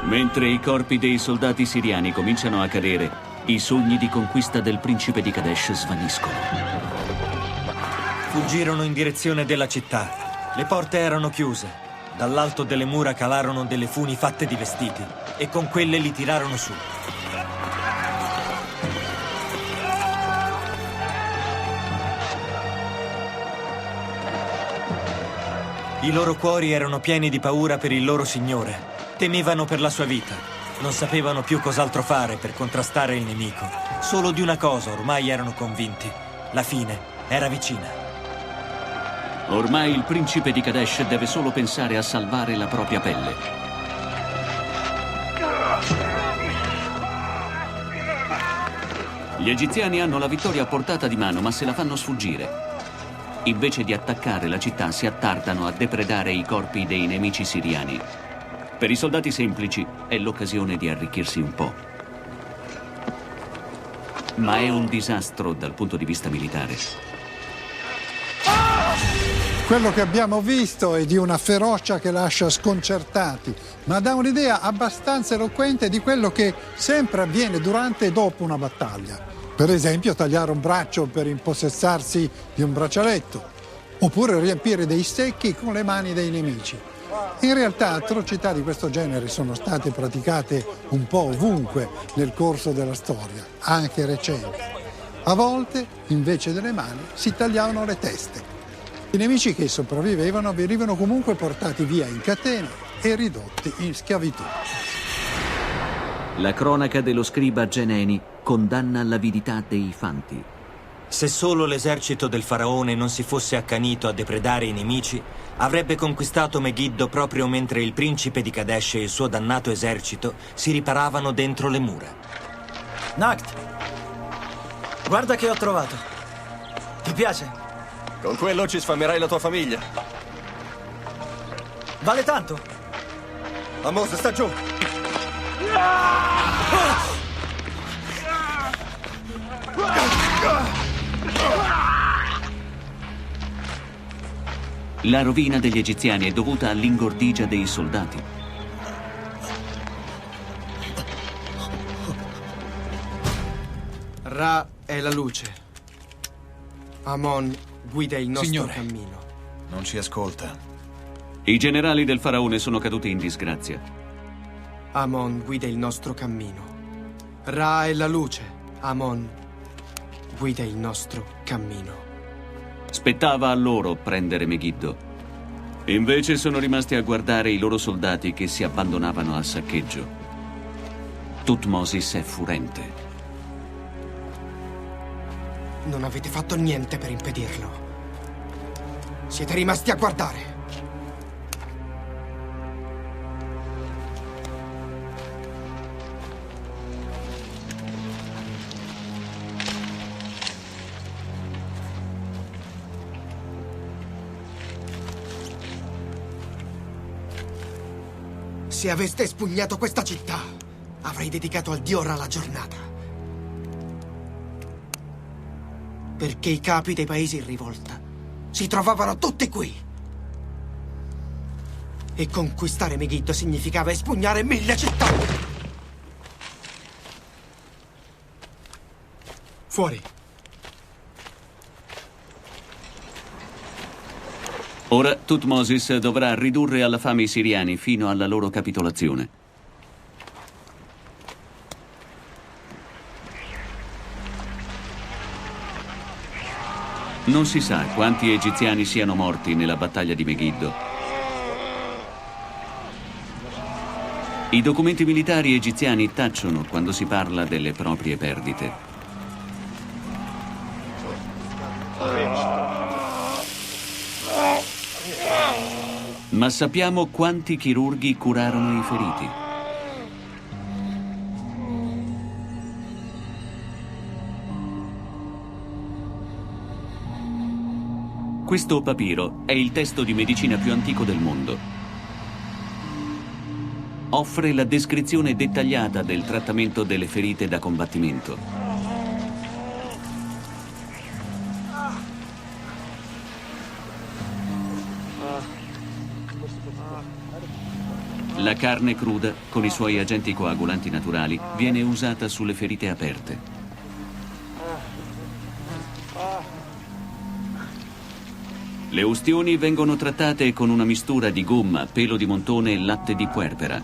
Mentre i corpi dei soldati siriani cominciano a cadere, i sogni di conquista del principe di Kadesh svaniscono. Fuggirono in direzione della città. Le porte erano chiuse. Dall'alto delle mura calarono delle funi fatte di vestiti e con quelle li tirarono su. I loro cuori erano pieni di paura per il loro signore. Temevano per la sua vita. Non sapevano più cos'altro fare per contrastare il nemico. Solo di una cosa ormai erano convinti. La fine era vicina. Ormai il principe di Kadesh deve solo pensare a salvare la propria pelle. Gli egiziani hanno la vittoria a portata di mano, ma se la fanno sfuggire. Invece di attaccare la città, si attardano a depredare i corpi dei nemici siriani. Per i soldati semplici è l'occasione di arricchirsi un po'. Ma è un disastro dal punto di vista militare. Quello che abbiamo visto è di una ferocia che lascia sconcertati, ma dà un'idea abbastanza eloquente di quello che sempre avviene durante e dopo una battaglia. Per esempio tagliare un braccio per impossessarsi di un braccialetto, oppure riempire dei secchi con le mani dei nemici. In realtà atrocità di questo genere sono state praticate un po' ovunque nel corso della storia, anche recenti. A volte, invece delle mani, si tagliavano le teste. I nemici che sopravvivevano venivano comunque portati via in catene e ridotti in schiavitù. La cronaca dello scriba Geneni condanna l'avidità dei fanti. Se solo l'esercito del faraone non si fosse accanito a depredare i nemici, avrebbe conquistato Megiddo proprio mentre il principe di Kadesh e il suo dannato esercito si riparavano dentro le mura. Nakt, guarda che ho trovato. Ti piace? Con quello ci sfamerai la tua famiglia. Vale tanto. Amos, sta giù. La rovina degli egiziani è dovuta all'ingordigia dei soldati. Ra è la luce. Amon guida il nostro Signore, cammino. Non ci ascolta. I generali del faraone sono caduti in disgrazia. Amon guida il nostro cammino. Ra è la luce. Amon guida il nostro cammino. Spettava a loro prendere Megiddo. Invece sono rimasti a guardare i loro soldati che si abbandonavano al saccheggio. Thutmosis è furente. Non avete fatto niente per impedirlo. Siete rimasti a guardare. Se aveste espugnato questa città, avrei dedicato al dio Ra la giornata. Perché i capi dei paesi in rivolta si trovavano tutti qui. E conquistare Megiddo significava espugnare 1000 città. Fuori. Ora Thutmosis dovrà ridurre alla fame i siriani fino alla loro capitolazione. Non si sa quanti egiziani siano morti nella battaglia di Megiddo. I documenti militari egiziani tacciono quando si parla delle proprie perdite. Ma sappiamo quanti chirurghi curarono i feriti. Questo papiro è il testo di medicina più antico del mondo. Offre la descrizione dettagliata del trattamento delle ferite da combattimento. La carne cruda, con i suoi agenti coagulanti naturali, viene usata sulle ferite aperte. Le ustioni vengono trattate con una mistura di gomma, pelo di montone e latte di puerpera.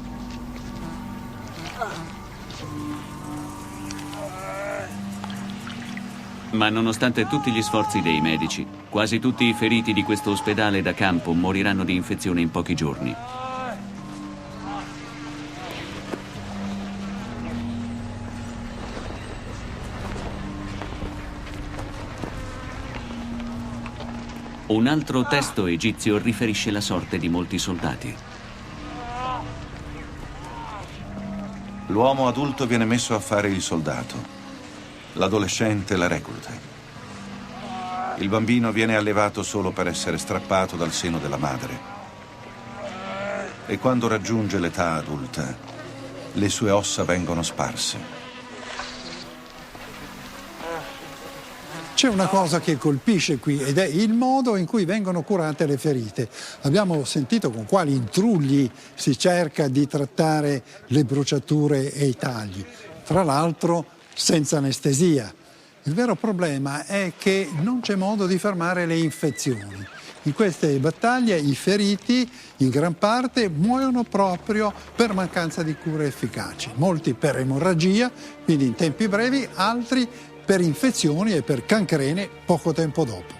Ma nonostante tutti gli sforzi dei medici, quasi tutti i feriti di questo ospedale da campo moriranno di infezione in pochi giorni. Un altro testo egizio riferisce la sorte di molti soldati. L'uomo adulto viene messo a fare il soldato, l'adolescente la recluta. Il bambino viene allevato solo per essere strappato dal seno della madre. E quando raggiunge l'età adulta, le sue ossa vengono sparse. C'è una cosa che colpisce qui ed è il modo in cui vengono curate le ferite. Abbiamo sentito con quali intrugli si cerca di trattare le bruciature e i tagli, tra l'altro senza anestesia. Il vero problema è che non c'è modo di fermare le infezioni. In queste battaglie i feriti in gran parte muoiono proprio per mancanza di cure efficaci. Molti per emorragia, quindi in tempi brevi, altri per infezioni e per cancrene poco tempo dopo.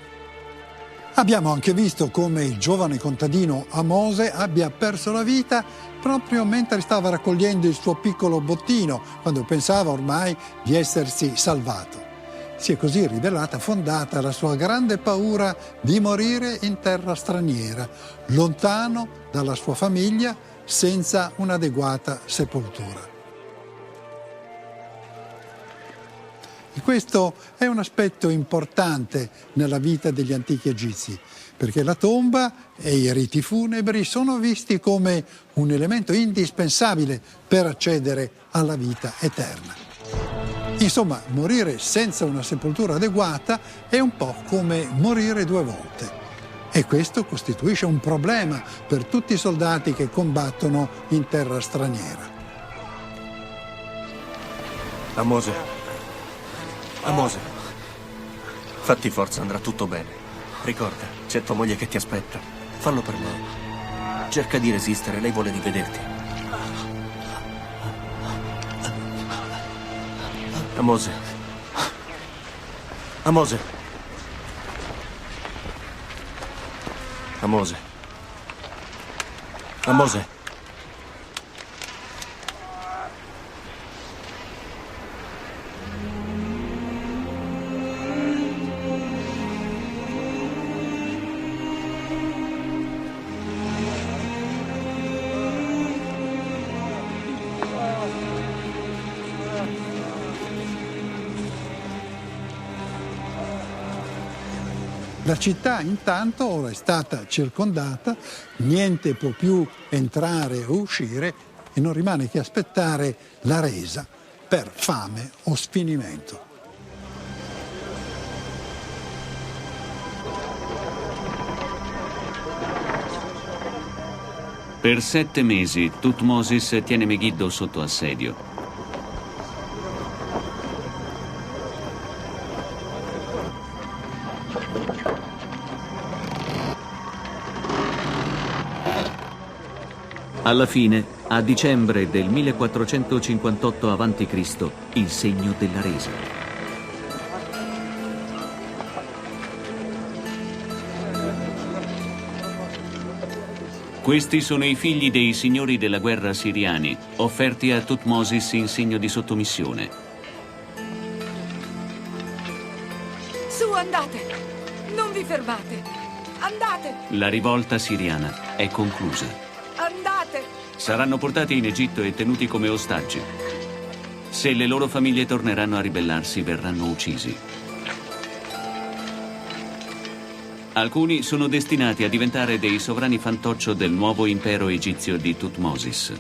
Abbiamo anche visto come il giovane contadino Amose abbia perso la vita proprio mentre stava raccogliendo il suo piccolo bottino, quando pensava ormai di essersi salvato. Si è così rivelata fondata la sua grande paura di morire in terra straniera, lontano dalla sua famiglia, senza un'adeguata sepoltura. Questo è un aspetto importante nella vita degli antichi egizi, perché la tomba e i riti funebri sono visti come un elemento indispensabile per accedere alla vita eterna. Insomma, morire senza una sepoltura adeguata è un po' come morire due volte. E questo costituisce un problema per tutti i soldati che combattono in terra straniera. Amose, fatti forza, andrà tutto bene. Ricorda, c'è tua moglie che ti aspetta. Fallo per lei. Cerca di resistere, lei vuole rivederti. Amose. Amose. Amose. Amose. La città intanto ora è stata circondata, niente può più entrare o uscire e non rimane che aspettare la resa per fame o sfinimento. Per 7 mesi Thutmosis tiene Megiddo sotto assedio. Alla fine, a dicembre del 1458 a.C., il segno della resa. Questi sono i figli dei signori della guerra siriani, offerti a Thutmosis in segno di sottomissione. Su, andate! Non vi fermate! Andate! La rivolta siriana è conclusa. Andate! Saranno portati in Egitto e tenuti come ostaggi. Se le loro famiglie torneranno a ribellarsi, verranno uccisi. Alcuni sono destinati a diventare dei sovrani fantoccio del nuovo impero egizio di Thutmosis.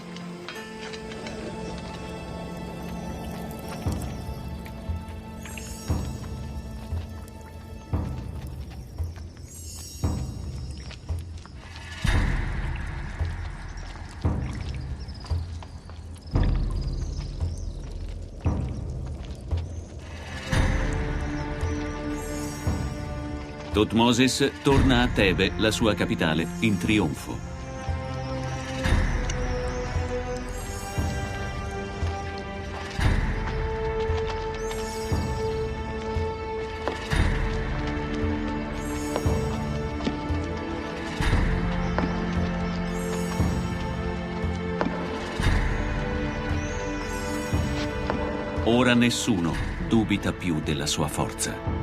Thutmosis torna a Tebe, la sua capitale, in trionfo. Ora nessuno dubita più della sua forza.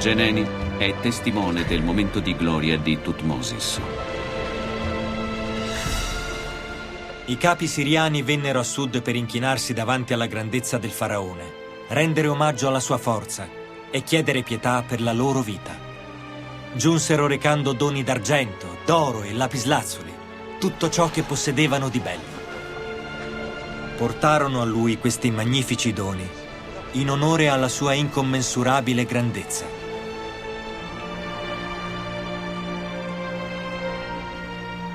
Geneni è testimone del momento di gloria di Thutmosis. I capi siriani vennero a sud per inchinarsi davanti alla grandezza del faraone, rendere omaggio alla sua forza e chiedere pietà per la loro vita. Giunsero recando doni d'argento, d'oro e lapislazzuli, tutto ciò che possedevano di bello. Portarono a lui questi magnifici doni in onore alla sua incommensurabile grandezza.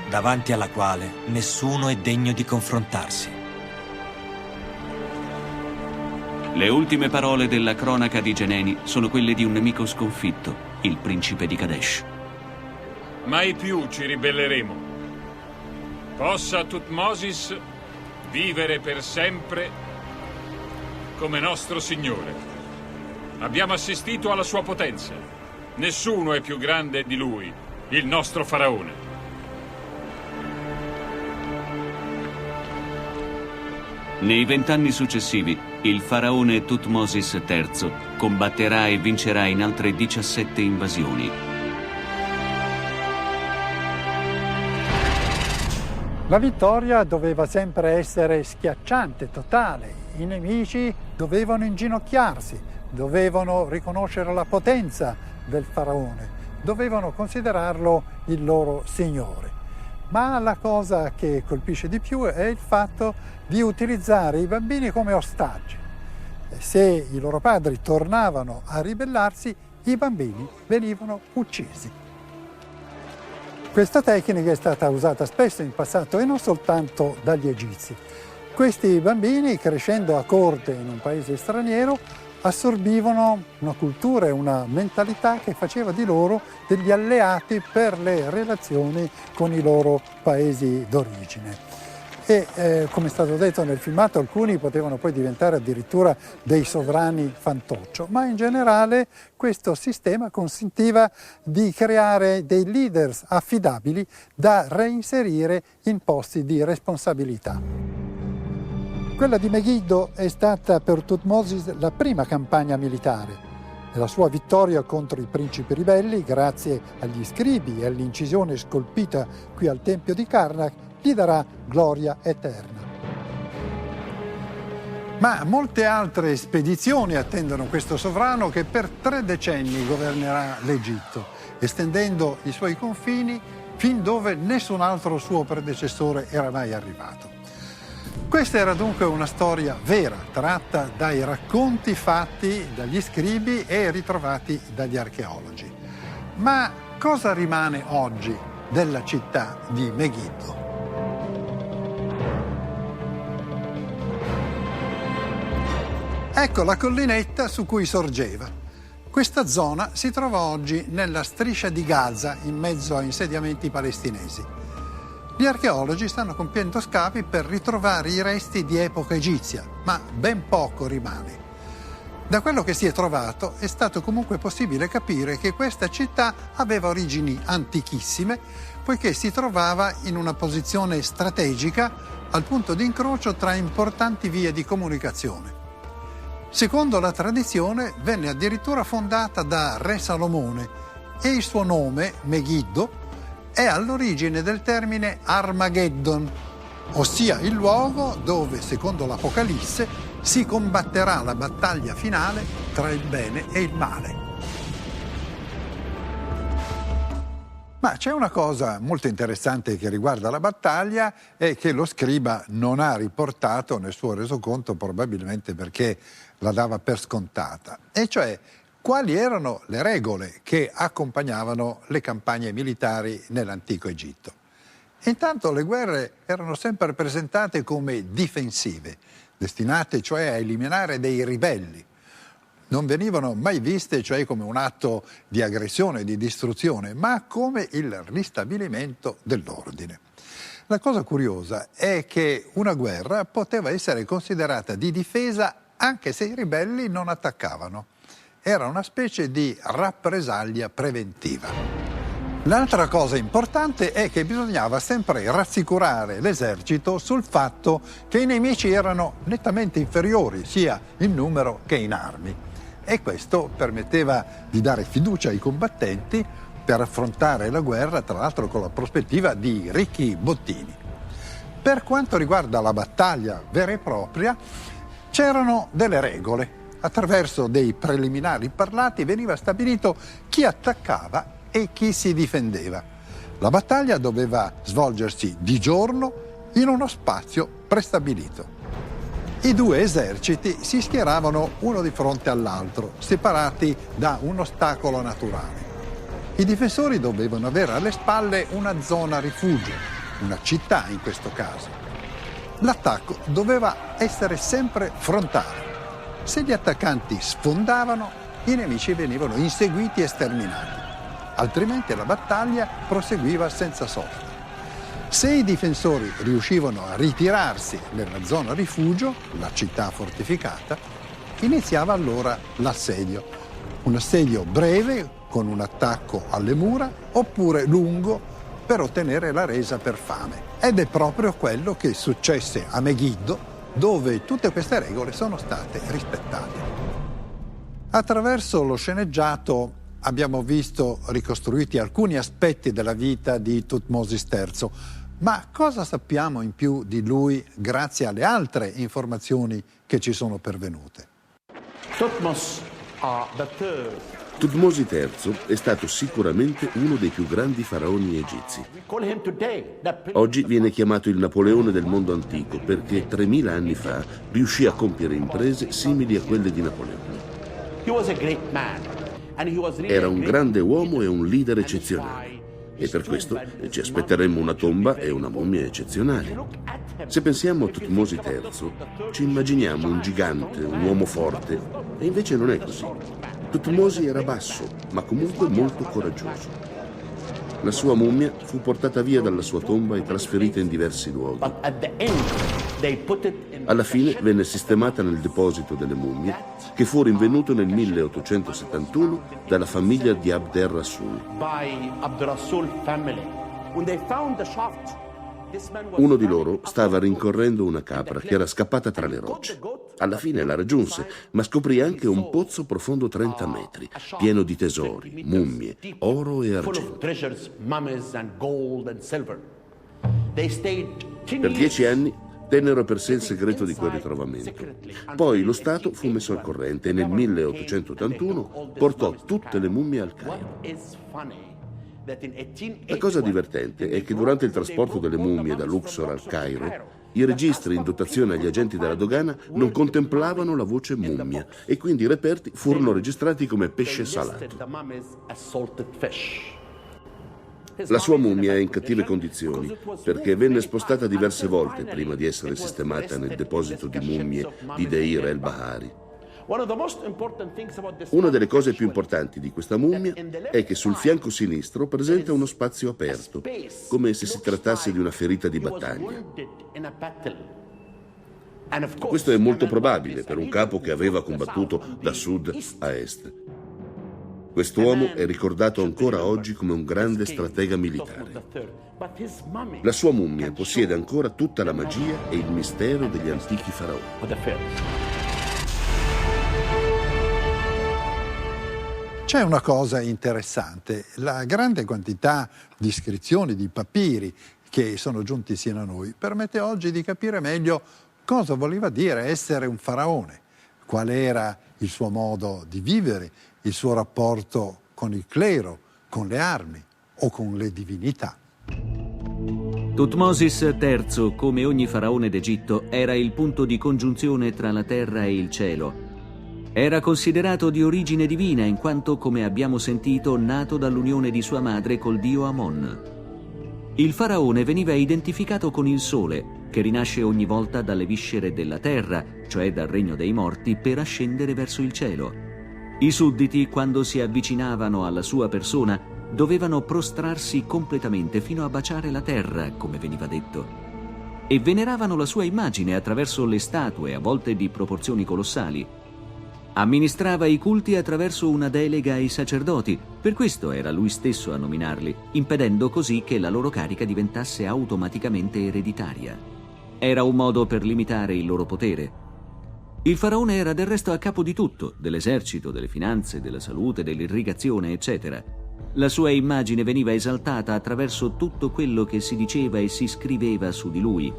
Davanti alla quale nessuno è degno di confrontarsi. Le ultime parole della cronaca di Geneni sono quelle di un nemico sconfitto, il principe di Kadesh. Mai più ci ribelleremo. Possa Thutmosis vivere per sempre come nostro signore. Abbiamo assistito alla sua potenza. Nessuno è più grande di lui, il nostro faraone. Nei 20 anni successivi, il faraone Thutmosis III combatterà e vincerà in altre 17 invasioni. La vittoria doveva sempre essere schiacciante, totale. I nemici dovevano inginocchiarsi, dovevano riconoscere la potenza del faraone, dovevano considerarlo il loro signore. Ma la cosa che colpisce di più è il fatto di utilizzare i bambini come ostaggi. Se i loro padri tornavano a ribellarsi, i bambini venivano uccisi. Questa tecnica è stata usata spesso in passato e non soltanto dagli egizi. Questi bambini, crescendo a corte in un paese straniero, assorbivano una cultura e una mentalità che faceva di loro degli alleati per le relazioni con i loro paesi d'origine. E come è stato detto nel filmato, alcuni potevano poi diventare addirittura dei sovrani fantoccio, ma in generale questo sistema consentiva di creare dei leaders affidabili da reinserire in posti di responsabilità. Quella di Megiddo è stata per Thutmosis la prima campagna militare. La sua vittoria contro i principi ribelli, grazie agli scribi e all'incisione scolpita qui al Tempio di Karnak, gli darà gloria eterna. Ma molte altre spedizioni attendono questo sovrano che per 3 decenni governerà l'Egitto, estendendo i suoi confini fin dove nessun altro suo predecessore era mai arrivato. Questa era dunque una storia vera, tratta dai racconti fatti dagli scribi e ritrovati dagli archeologi. Ma cosa rimane oggi della città di Megiddo? Ecco la collinetta su cui sorgeva. Questa zona si trova oggi nella striscia di Gaza, in mezzo a insediamenti palestinesi. Gli archeologi stanno compiendo scavi per ritrovare i resti di epoca egizia, ma ben poco rimane. Da quello che si è trovato è stato comunque possibile capire che questa città aveva origini antichissime, poiché si trovava in una posizione strategica al punto di incrocio tra importanti vie di comunicazione. Secondo la tradizione venne addirittura fondata da Re Salomone e il suo nome, Megiddo, è all'origine del termine Armageddon, ossia il luogo dove, secondo l'Apocalisse, si combatterà la battaglia finale tra il bene e il male. Ma c'è una cosa molto interessante che riguarda la battaglia e che lo scriba non ha riportato nel suo resoconto, probabilmente perché la dava per scontata, e cioè quali erano le regole che accompagnavano le campagne militari nell'antico Egitto. Intanto le guerre erano sempre presentate come difensive, destinate cioè a eliminare dei ribelli. Non venivano mai viste cioè come un atto di aggressione, di distruzione, ma come il ristabilimento dell'ordine. La cosa curiosa è che una guerra poteva essere considerata di difesa anche se i ribelli non attaccavano. Era una specie di rappresaglia preventiva. L'altra cosa importante è che bisognava sempre rassicurare l'esercito sul fatto che i nemici erano nettamente inferiori, sia in numero che in armi. E questo permetteva di dare fiducia ai combattenti per affrontare la guerra, tra l'altro con la prospettiva di ricchi bottini. Per quanto riguarda la battaglia vera e propria, c'erano delle regole. Attraverso dei preliminari parlati veniva stabilito chi attaccava e chi si difendeva. La battaglia doveva svolgersi di giorno in uno spazio prestabilito. I due eserciti si schieravano uno di fronte all'altro, separati da un ostacolo naturale. I difensori dovevano avere alle spalle una zona rifugio, una città in questo caso. L'attacco doveva essere sempre frontale. Se gli attaccanti sfondavano, i nemici venivano inseguiti e sterminati. Altrimenti la battaglia proseguiva senza sosta. Se i difensori riuscivano a ritirarsi nella zona rifugio, la città fortificata, iniziava allora l'assedio. Un assedio breve, con un attacco alle mura, oppure lungo, per ottenere la resa per fame. Ed è proprio quello che successe a Megiddo, dove tutte queste regole sono state rispettate. Attraverso lo sceneggiato abbiamo visto ricostruiti alcuni aspetti della vita di Thutmosis III, ma cosa sappiamo in più di lui grazie alle altre informazioni che ci sono pervenute? Thutmose III è stato sicuramente uno dei più grandi faraoni egizi. Oggi viene chiamato il Napoleone del mondo antico perché 3000 anni fa riuscì a compiere imprese simili a quelle di Napoleone. Era un grande uomo e un leader eccezionale. E per questo ci aspetteremmo una tomba e una mummia eccezionali. Se pensiamo a Thutmose III, ci immaginiamo un gigante, un uomo forte, e invece non è così. Thutmose era basso, ma comunque molto coraggioso. La sua mummia fu portata via dalla sua tomba e trasferita in diversi luoghi. Alla fine venne sistemata nel deposito delle mummie, che fu rinvenuto nel 1871 dalla famiglia di Abd er-Rasul. Uno di loro stava rincorrendo una capra che era scappata tra le rocce. Alla fine la raggiunse, ma scoprì anche un pozzo profondo 30 metri, pieno di tesori, mummie, oro e argento. Per 10 anni tennero per sé il segreto di quel ritrovamento. Poi lo Stato fu messo al corrente e nel 1881 portò tutte le mummie al Cairo. La cosa divertente è che durante il trasporto delle mummie da Luxor al Cairo, i registri in dotazione agli agenti della dogana non contemplavano la voce mummia e quindi i reperti furono registrati come pesce salato. La sua mummia è in cattive condizioni perché venne spostata diverse volte prima di essere sistemata nel deposito di mummie di Deir el-Bahari. Una delle cose più importanti di questa mummia è che sul fianco sinistro presenta uno spazio aperto, come se si trattasse di una ferita di battaglia. Questo è molto probabile per un capo che aveva combattuto da sud a est. Quest'uomo è ricordato ancora oggi come un grande stratega militare. La sua mummia possiede ancora tutta la magia e il mistero degli antichi faraoni. C'è una cosa interessante, la grande quantità di iscrizioni, di papiri che sono giunti sino a noi permette oggi di capire meglio cosa voleva dire essere un faraone, qual era il suo modo di vivere, il suo rapporto con il clero, con le armi o con le divinità. Tutmosis III, come ogni faraone d'Egitto, era il punto di congiunzione tra la terra e il cielo. Era considerato di origine divina in quanto, come abbiamo sentito, nato dall'unione di sua madre col dio Amon. Il faraone veniva identificato con il sole, che rinasce ogni volta dalle viscere della terra, cioè dal regno dei morti, per ascendere verso il cielo. I sudditi, quando si avvicinavano alla sua persona, dovevano prostrarsi completamente fino a baciare la terra, come veniva detto, e veneravano la sua immagine attraverso le statue, a volte di proporzioni colossali. Amministrava i culti attraverso una delega ai sacerdoti, per questo era lui stesso a nominarli, impedendo così che la loro carica diventasse automaticamente ereditaria. Era un modo per limitare il loro potere. Il faraone era del resto a capo di tutto, dell'esercito, delle finanze, della salute, dell'irrigazione, eccetera. La sua immagine veniva esaltata attraverso tutto quello che si diceva e si scriveva su di lui.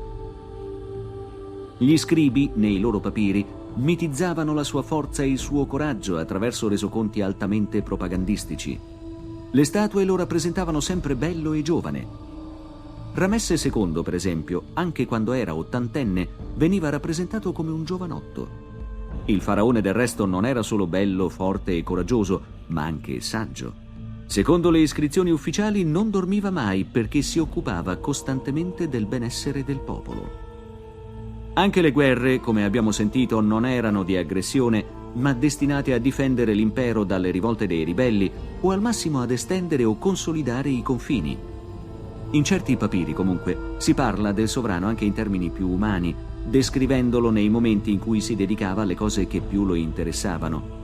Gli scribi, nei loro papiri, mitizzavano la sua forza e il suo coraggio attraverso resoconti altamente propagandistici. Le statue lo rappresentavano sempre bello e giovane. Ramesse II, per esempio, anche quando era ottantenne, veniva rappresentato come un giovanotto. Il faraone del resto non era solo bello, forte e coraggioso, ma anche saggio. Secondo le iscrizioni ufficiali non dormiva mai perché si occupava costantemente del benessere del popolo. Anche le guerre, come abbiamo sentito, non erano di aggressione, ma destinate a difendere l'impero dalle rivolte dei ribelli o al massimo ad estendere o consolidare i confini. In certi papiri, comunque, si parla del sovrano anche in termini più umani, descrivendolo nei momenti in cui si dedicava alle cose che più lo interessavano.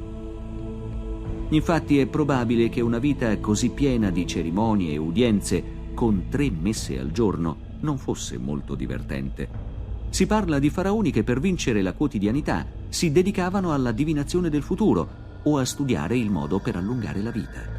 Infatti è probabile che una vita così piena di cerimonie e udienze, con 3 messe al giorno, non fosse molto divertente. Si parla di faraoni che per vincere la quotidianità si dedicavano alla divinazione del futuro o a studiare il modo per allungare la vita.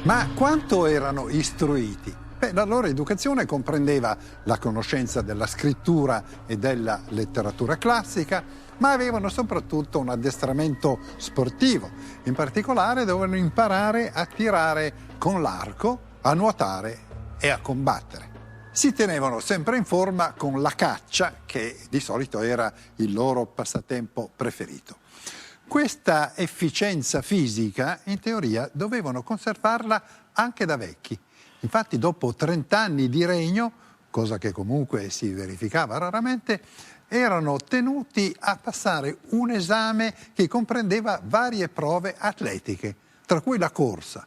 Ma quanto erano istruiti? La loro educazione comprendeva la conoscenza della scrittura e della letteratura classica, ma avevano soprattutto un addestramento sportivo. In particolare dovevano imparare a tirare con l'arco, a nuotare e a combattere. Si tenevano sempre in forma con la caccia, che di solito era il loro passatempo preferito. Questa efficienza fisica, in teoria, dovevano conservarla anche da vecchi. Infatti, dopo 30 anni di regno, cosa che comunque si verificava raramente, erano tenuti a passare un esame che comprendeva varie prove atletiche, tra cui la corsa.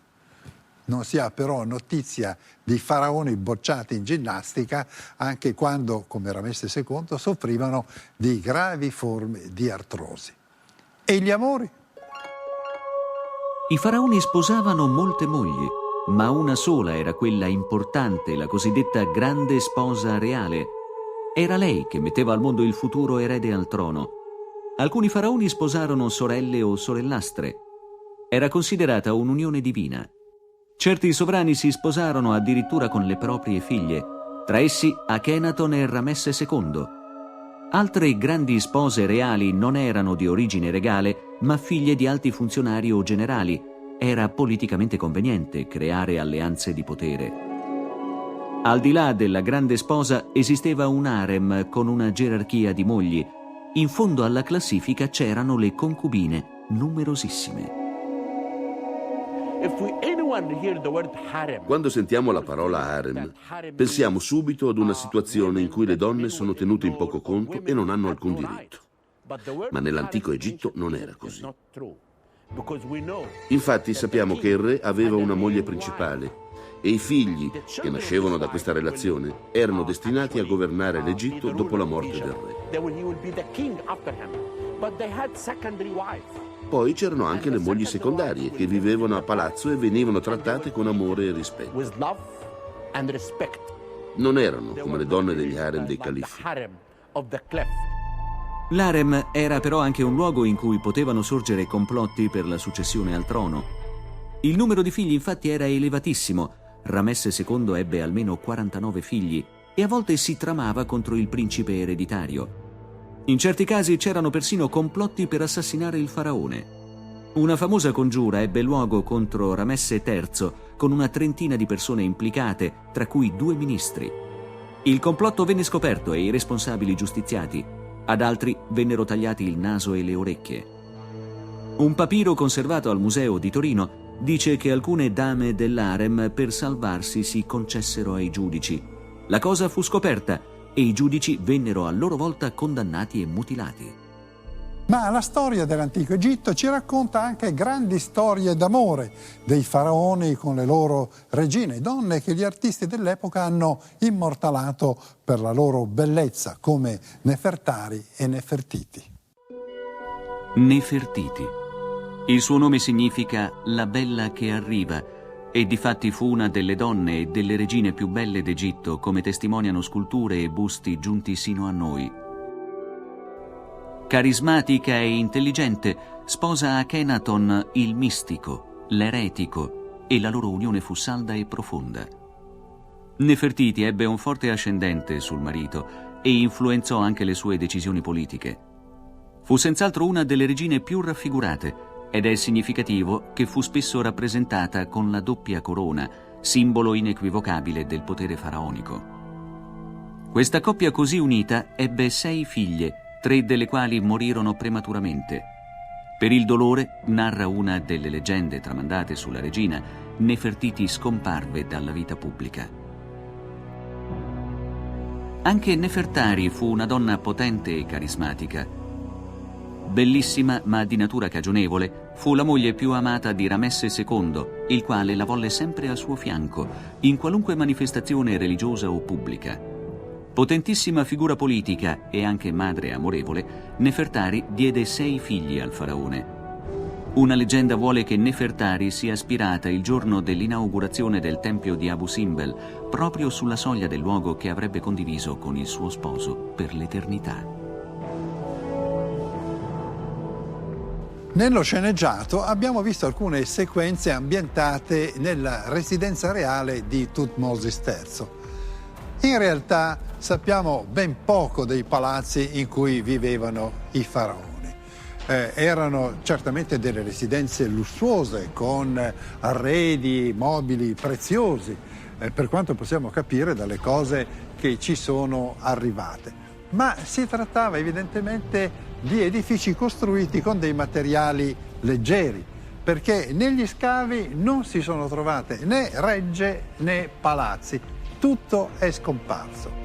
Non si ha però notizia di faraoni bocciati in ginnastica, anche quando, come Ramesse II, soffrivano di gravi forme di artrosi. E gli amori? I faraoni sposavano molte mogli, ma una sola era quella importante, la cosiddetta grande sposa reale. Era lei che metteva al mondo il futuro erede al trono. Alcuni faraoni sposarono sorelle o sorellastre. Era considerata un'unione divina. Certi sovrani si sposarono addirittura con le proprie figlie, tra essi Akhenaton e Ramesse II. Altre grandi spose reali non erano di origine regale, ma figlie di alti funzionari o generali. Era politicamente conveniente creare alleanze di potere. Al di là della grande sposa esisteva un harem con una gerarchia di mogli. In fondo alla classifica c'erano le concubine, numerosissime. Quando sentiamo la parola harem, pensiamo subito ad una situazione in cui le donne sono tenute in poco conto e non hanno alcun diritto. Ma nell'antico Egitto non era così. Infatti sappiamo che il re aveva una moglie principale e i figli che nascevano da questa relazione erano destinati a governare l'Egitto dopo la morte del re. Poi c'erano anche le mogli secondarie che vivevano a palazzo e venivano trattate con amore e rispetto. Non erano come le donne degli harem dei califfi. L'harem era però anche un luogo in cui potevano sorgere complotti per la successione al trono. Il numero di figli infatti era elevatissimo. Ramesse II ebbe almeno 49 figli e a volte si tramava contro il principe ereditario. In certi casi c'erano persino complotti per assassinare il faraone. Una famosa congiura ebbe luogo contro Ramesse III con una trentina di persone implicate, tra cui 2 ministri. Il complotto venne scoperto e i responsabili giustiziati. Ad altri vennero tagliati il naso e le orecchie. Un papiro conservato al Museo di Torino dice che alcune dame dell'harem per salvarsi si concessero ai giudici. La cosa fu scoperta e i giudici vennero a loro volta condannati e mutilati. Ma la storia dell'antico Egitto ci racconta anche grandi storie d'amore dei faraoni con le loro regine, donne che gli artisti dell'epoca hanno immortalato per la loro bellezza, come Nefertari e Nefertiti. Nefertiti. Il suo nome significa la bella che arriva e difatti fu una delle donne e delle regine più belle d'Egitto, come testimoniano sculture e busti giunti sino a noi. Carismatica e intelligente, sposa Akhenaton il mistico, l'eretico, e la loro unione fu salda e profonda. Nefertiti ebbe un forte ascendente sul marito e influenzò anche le sue decisioni politiche. Fu senz'altro una delle regine più raffigurate ed è significativo che fu spesso rappresentata con la doppia corona, simbolo inequivocabile del potere faraonico. Questa coppia così unita ebbe 6 figlie, 3 delle quali morirono prematuramente. Per il dolore, narra una delle leggende tramandate sulla regina, Nefertiti scomparve dalla vita pubblica. Anche Nefertari fu una donna potente e carismatica. Bellissima ma di natura cagionevole, fu la moglie più amata di Ramesse II, il quale la volle sempre al suo fianco, in qualunque manifestazione religiosa o pubblica. Potentissima figura politica e anche madre amorevole, Nefertari diede 6 figli al faraone. Una leggenda vuole che Nefertari sia aspirata il giorno dell'inaugurazione del tempio di Abu Simbel, proprio sulla soglia del luogo che avrebbe condiviso con il suo sposo per l'eternità. Nello sceneggiato abbiamo visto alcune sequenze ambientate nella residenza reale di Thutmose III. In realtà sappiamo ben poco dei palazzi in cui vivevano i faraoni. Erano certamente delle residenze lussuose con arredi, mobili preziosi, per quanto possiamo capire dalle cose che ci sono arrivate. Ma si trattava evidentemente di edifici costruiti con dei materiali leggeri, perché negli scavi non si sono trovate né regge né palazzi. Tutto è scomparso.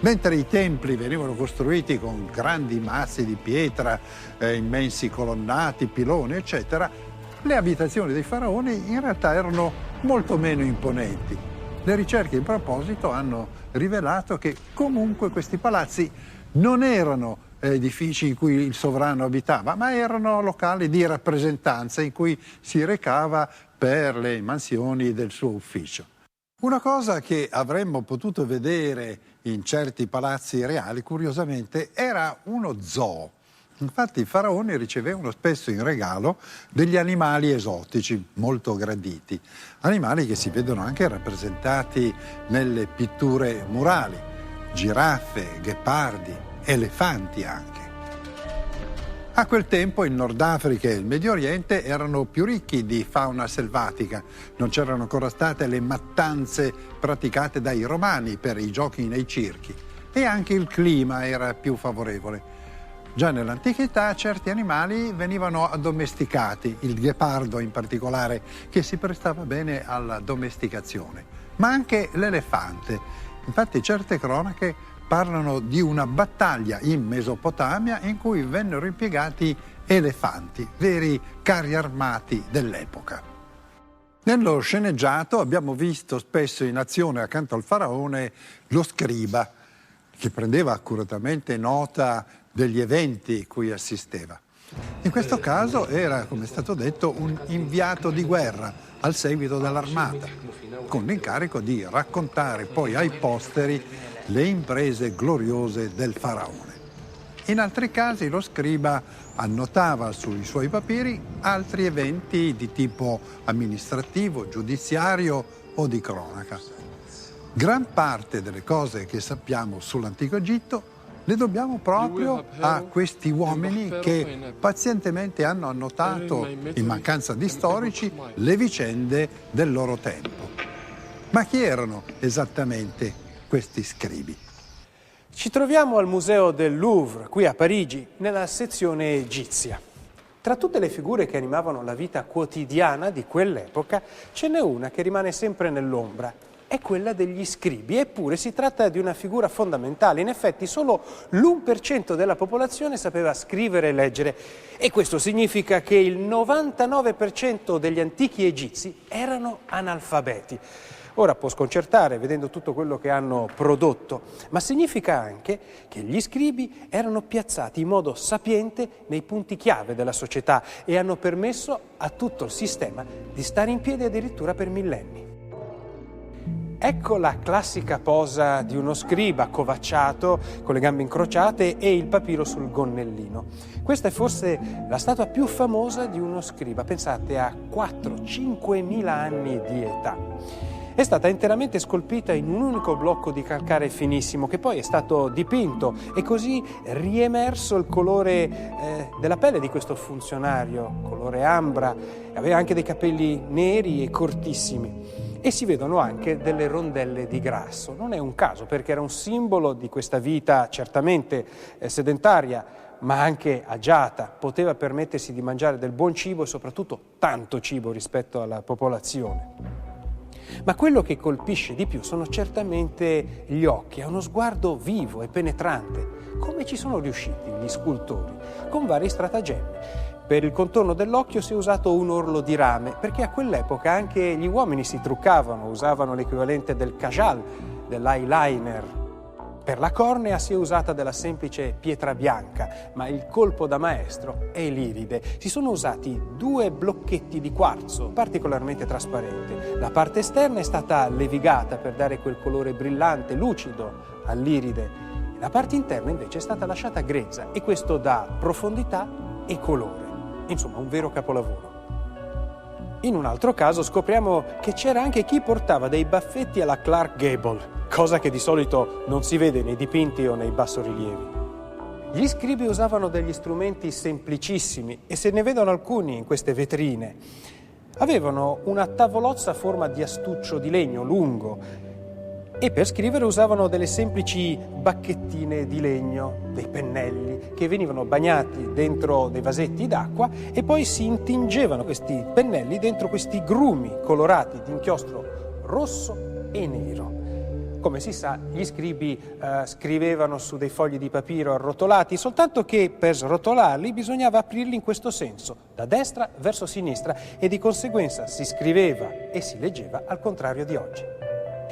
Mentre i templi venivano costruiti con grandi massi di pietra, immensi colonnati, piloni, eccetera, le abitazioni dei faraoni in realtà erano molto meno imponenti. Le ricerche in proposito hanno rivelato che comunque questi palazzi non erano edifici in cui il sovrano abitava, ma erano locali di rappresentanza in cui si recava per le mansioni del suo ufficio. Una cosa che avremmo potuto vedere in certi palazzi reali, curiosamente, era uno zoo. Infatti i faraoni ricevevano spesso in regalo degli animali esotici, molto graditi, animali che si vedono anche rappresentati nelle pitture murali, giraffe, ghepardi, elefanti anche. A quel tempo il Nord Africa e il Medio Oriente erano più ricchi di fauna selvatica, non c'erano ancora state le mattanze praticate dai romani per i giochi nei circhi e anche il clima era più favorevole. Già nell'antichità certi animali venivano addomesticati, il ghepardo in particolare, che si prestava bene alla domesticazione, ma anche l'elefante. Infatti certe cronache parlano di una battaglia in Mesopotamia in cui vennero impiegati elefanti, veri carri armati dell'epoca. Nello sceneggiato abbiamo visto spesso in azione accanto al faraone lo scriba, che prendeva accuratamente nota degli eventi cui assisteva. In questo caso era, come è stato detto, un inviato di guerra al seguito dell'armata, con l'incarico di raccontare poi ai posteri le imprese gloriose del faraone. In altri casi lo scriba annotava sui suoi papiri altri eventi di tipo amministrativo, giudiziario o di cronaca. Gran parte delle cose che sappiamo sull'antico Egitto le dobbiamo proprio a questi uomini che pazientemente hanno annotato, in mancanza di storici, le vicende del loro tempo. Ma chi erano esattamente questi scribi? Ci troviamo al Museo del Louvre, qui a Parigi, nella sezione egizia. Tra tutte le figure che animavano la vita quotidiana di quell'epoca, ce n'è una che rimane sempre nell'ombra. È quella degli scribi, eppure si tratta di una figura fondamentale. In effetti solo l'1% della popolazione sapeva scrivere e leggere, e questo significa che il 99% degli antichi egizi erano analfabeti. Ora può sconcertare vedendo tutto quello che hanno prodotto, ma significa anche che gli scribi erano piazzati in modo sapiente nei punti chiave della società e hanno permesso a tutto il sistema di stare in piedi addirittura per millenni. Ecco la classica posa di uno scriba accovacciato con le gambe incrociate e il papiro sul gonnellino. Questa è forse la statua più famosa di uno scriba, pensate, a 4-5 mila anni di età. È stata interamente scolpita in un unico blocco di calcare finissimo che poi è stato dipinto e così riemerso il colore della pelle di questo funzionario, colore ambra, aveva anche dei capelli neri e cortissimi. E si vedono anche delle rondelle di grasso. Non è un caso, perché era un simbolo di questa vita certamente sedentaria, ma anche agiata. Poteva permettersi di mangiare del buon cibo e soprattutto tanto cibo rispetto alla popolazione. Ma quello che colpisce di più sono certamente gli occhi, ha uno sguardo vivo e penetrante. Come ci sono riusciti gli scultori? Con vari stratagemmi. Per il contorno dell'occhio si è usato un orlo di rame, perché a quell'epoca anche gli uomini si truccavano, usavano l'equivalente del kajal, dell'eyeliner. Per la cornea si è usata della semplice pietra bianca, ma il colpo da maestro è l'iride. Si sono usati 2 blocchetti di quarzo particolarmente trasparente. La parte esterna è stata levigata per dare quel colore brillante, lucido all'iride. La parte interna invece è stata lasciata grezza e questo dà profondità e colore. Insomma, un vero capolavoro. In un altro caso scopriamo che c'era anche chi portava dei baffetti alla Clark Gable, cosa che di solito non si vede nei dipinti o nei bassorilievi. Gli scribi usavano degli strumenti semplicissimi e se ne vedono alcuni in queste vetrine. Avevano una tavolozza a forma di astuccio di legno lungo e per scrivere usavano delle semplici bacchettine di legno, dei pennelli che venivano bagnati dentro dei vasetti d'acqua e poi si intingevano questi pennelli dentro questi grumi colorati di inchiostro rosso e nero. Come si sa, gli scribi scrivevano su dei fogli di papiro arrotolati, soltanto che per srotolarli bisognava aprirli in questo senso, da destra verso sinistra, e di conseguenza si scriveva e si leggeva al contrario di oggi.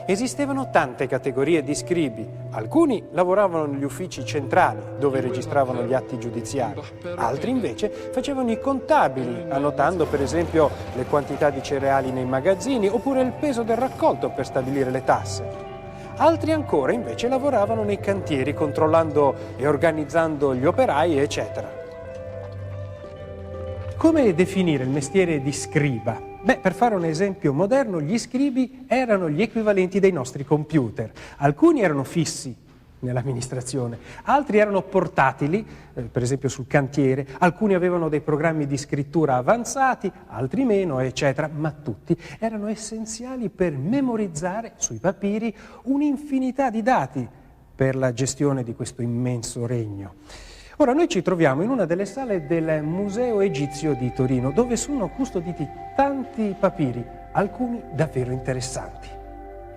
Esistevano tante categorie di scribi. Alcuni lavoravano negli uffici centrali, dove registravano gli atti giudiziari. Altri invece facevano i contabili, annotando per esempio le quantità di cereali nei magazzini oppure il peso del raccolto per stabilire le tasse. Altri ancora invece lavoravano nei cantieri, controllando e organizzando gli operai, eccetera. Come definire il mestiere di scriba? Beh, per fare un esempio moderno, gli scribi erano gli equivalenti dei nostri computer. Alcuni erano fissi nell'amministrazione, altri erano portatili, per esempio sul cantiere, alcuni avevano dei programmi di scrittura avanzati, altri meno, eccetera, ma tutti erano essenziali per memorizzare sui papiri un'infinità di dati per la gestione di questo immenso regno. Ora, noi ci troviamo in una delle sale del Museo Egizio di Torino, dove sono custoditi tanti papiri, alcuni davvero interessanti.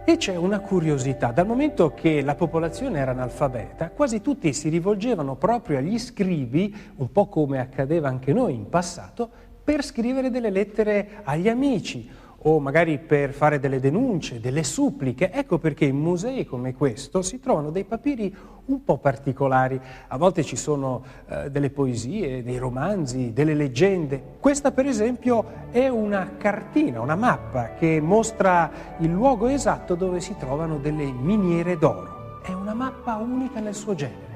E c'è una curiosità: dal momento che la popolazione era analfabeta, quasi tutti si rivolgevano proprio agli scribi, un po' come accadeva anche noi in passato, per scrivere delle lettere agli amici o magari per fare delle denunce, delle suppliche. Ecco perché in musei come questo si trovano dei papiri un po' particolari. A volte ci sono delle poesie, dei romanzi, delle leggende. Questa, per esempio, è una cartina, una mappa che mostra il luogo esatto dove si trovano delle miniere d'oro. È una mappa unica nel suo genere.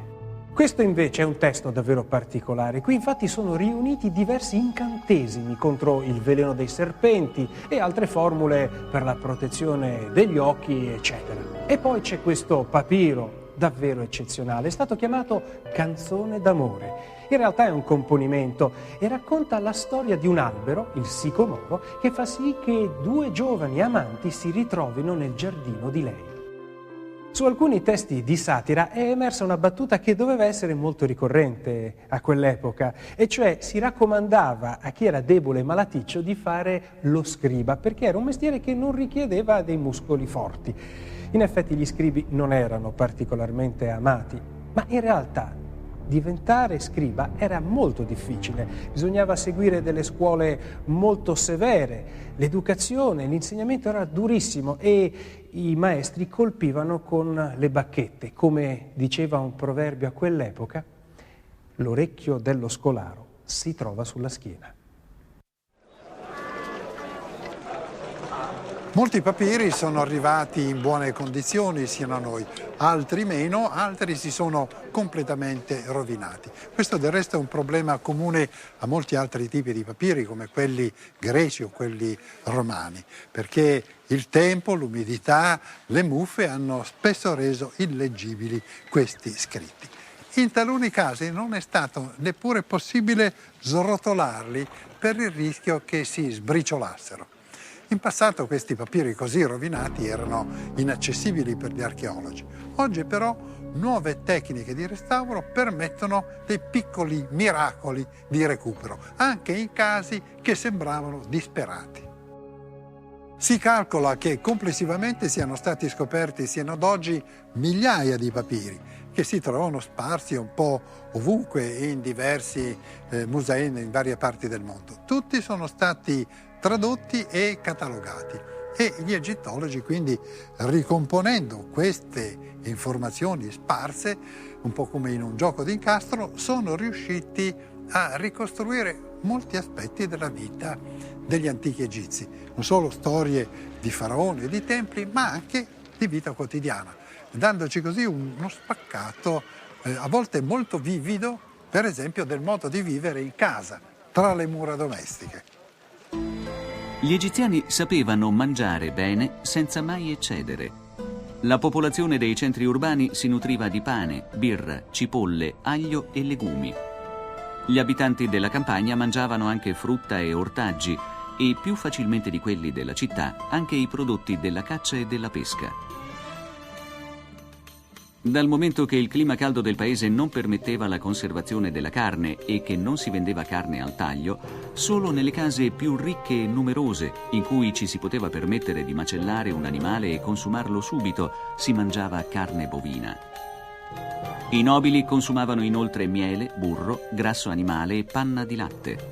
Questo invece è un testo davvero particolare. Qui infatti sono riuniti diversi incantesimi contro il veleno dei serpenti e altre formule per la protezione degli occhi, eccetera. E poi c'è questo papiro davvero eccezionale, è stato chiamato Canzone d'amore. In realtà è un componimento e racconta la storia di un albero, il sicomoro, che fa sì che due giovani amanti si ritrovino nel giardino di lei. Su alcuni testi di satira è emersa una battuta che doveva essere molto ricorrente a quell'epoca, e cioè si raccomandava a chi era debole e malaticcio di fare lo scriba, perché era un mestiere che non richiedeva dei muscoli forti. In effetti gli scribi non erano particolarmente amati, ma in realtà diventare scriba era molto difficile, bisognava seguire delle scuole molto severe, l'educazione, l'insegnamento era durissimo e i maestri colpivano con le bacchette. Come diceva un proverbio a quell'epoca, l'orecchio dello scolaro si trova sulla schiena. Molti papiri sono arrivati in buone condizioni sino a noi, altri meno, altri si sono completamente rovinati. Questo del resto è un problema comune a molti altri tipi di papiri, come quelli greci o quelli romani, perché il tempo, l'umidità, le muffe hanno spesso reso illeggibili questi scritti. In taluni casi non è stato neppure possibile srotolarli per il rischio che si sbriciolassero. In passato questi papiri così rovinati erano inaccessibili per gli archeologi. Oggi però nuove tecniche di restauro permettono dei piccoli miracoli di recupero, anche in casi che sembravano disperati. Si calcola che complessivamente siano stati scoperti sino ad oggi migliaia di papiri che si trovano sparsi un po' ovunque in diversi musei in varie parti del mondo. Tutti sono stati tradotti e catalogati e gli egittologi, quindi, ricomponendo queste informazioni sparse, un po' come in un gioco di incastro, sono riusciti a ricostruire molti aspetti della vita degli antichi egizi, non solo storie di faraoni e di templi, ma anche di vita quotidiana, dandoci così uno spaccato a volte molto vivido, per esempio del modo di vivere in casa, tra le mura domestiche. Gli egiziani sapevano mangiare bene senza mai eccedere. La popolazione dei centri urbani si nutriva di pane, birra, cipolle, aglio e legumi. Gli abitanti della campagna mangiavano anche frutta e ortaggi e, più facilmente di quelli della città, anche i prodotti della caccia e della pesca. Dal momento che il clima caldo del paese non permetteva la conservazione della carne e che non si vendeva carne al taglio, solo nelle case più ricche e numerose, in cui ci si poteva permettere di macellare un animale e consumarlo subito, si mangiava carne bovina. I nobili consumavano inoltre miele, burro, grasso animale e panna di latte.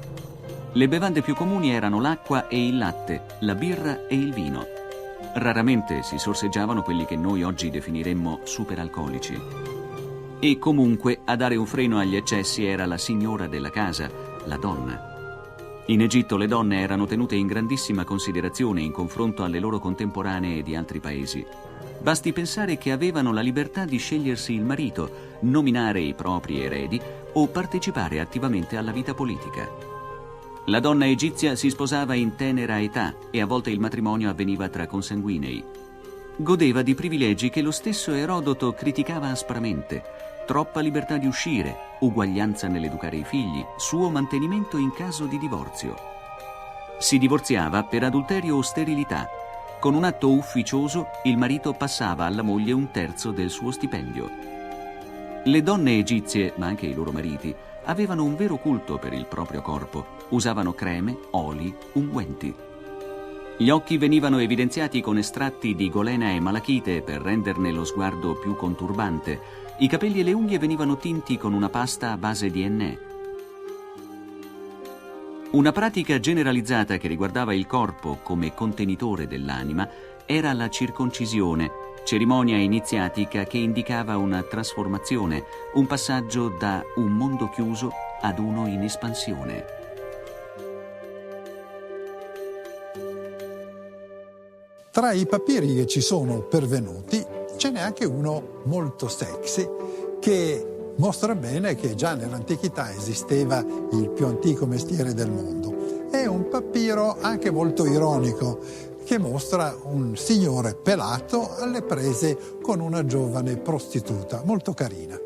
Le bevande più comuni erano l'acqua e il latte, la birra e il vino. Raramente si sorseggiavano quelli che noi oggi definiremmo superalcolici. E comunque a dare un freno agli eccessi era la signora della casa, la donna. In Egitto le donne erano tenute in grandissima considerazione in confronto alle loro contemporanee di altri paesi. Basti pensare che avevano la libertà di scegliersi il marito, nominare i propri eredi o partecipare attivamente alla vita politica. La donna egizia si sposava in tenera età e a volte il matrimonio avveniva tra consanguinei. Godeva di privilegi che lo stesso Erodoto criticava aspramente: troppa libertà di uscire, uguaglianza nell'educare i figli, suo mantenimento in caso di divorzio. Si divorziava per adulterio o sterilità. Con un atto ufficioso il marito passava alla moglie un terzo del suo stipendio. Le donne egizie, ma anche i loro mariti, avevano un vero culto per il proprio corpo. Usavano creme, oli, unguenti. Gli occhi venivano evidenziati con estratti di golena e malachite per renderne lo sguardo più conturbante. I capelli e le unghie venivano tinti con una pasta a base di ennè. Una pratica generalizzata che riguardava il corpo come contenitore dell'anima era la circoncisione, cerimonia iniziatica che indicava una trasformazione, un passaggio da un mondo chiuso ad uno in espansione. Tra i papiri che ci sono pervenuti ce n'è anche uno molto sexy che mostra bene che già nell'antichità esisteva il più antico mestiere del mondo. È un papiro anche molto ironico che mostra un signore pelato alle prese con una giovane prostituta molto carina.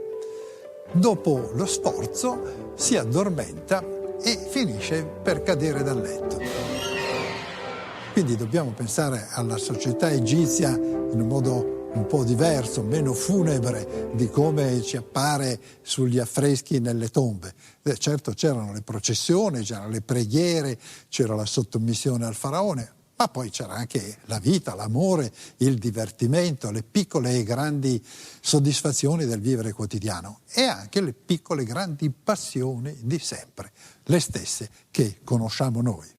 Dopo lo sforzo si addormenta e finisce per cadere dal letto. Quindi dobbiamo pensare alla società egizia in un modo un po' diverso, meno funebre di come ci appare sugli affreschi nelle tombe. Certo c'erano le processioni, c'erano le preghiere, c'era la sottomissione al faraone, ma poi c'era anche la vita, l'amore, il divertimento, le piccole e grandi soddisfazioni del vivere quotidiano e anche le piccole e grandi passioni di sempre, le stesse che conosciamo noi.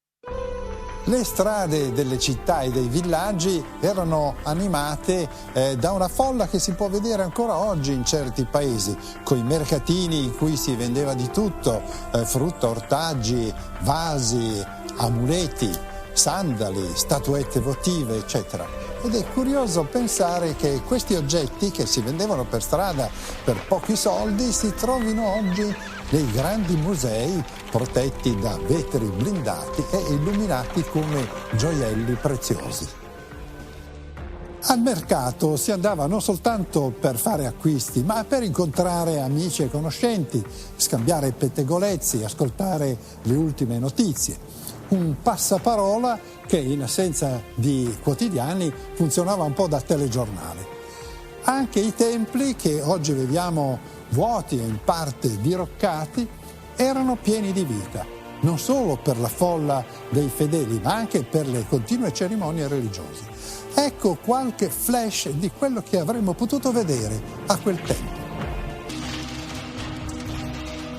Le strade delle città e dei villaggi erano animate da una folla che si può vedere ancora oggi in certi paesi, con i mercatini in cui si vendeva di tutto, frutta, ortaggi, vasi, amuleti, sandali, statuette votive, eccetera. Ed è curioso pensare che questi oggetti che si vendevano per strada per pochi soldi si trovino oggi nei grandi musei protetti da vetri blindati e illuminati come gioielli preziosi. Al mercato si andava non soltanto per fare acquisti, ma per incontrare amici e conoscenti, scambiare pettegolezzi, ascoltare le ultime notizie. Un passaparola che in assenza di quotidiani funzionava un po' da telegiornale. Anche i templi, che oggi vediamo vuoti e in parte diroccati, erano pieni di vita, non solo per la folla dei fedeli, ma anche per le continue cerimonie religiose. Ecco qualche flash di quello che avremmo potuto vedere a quel tempo.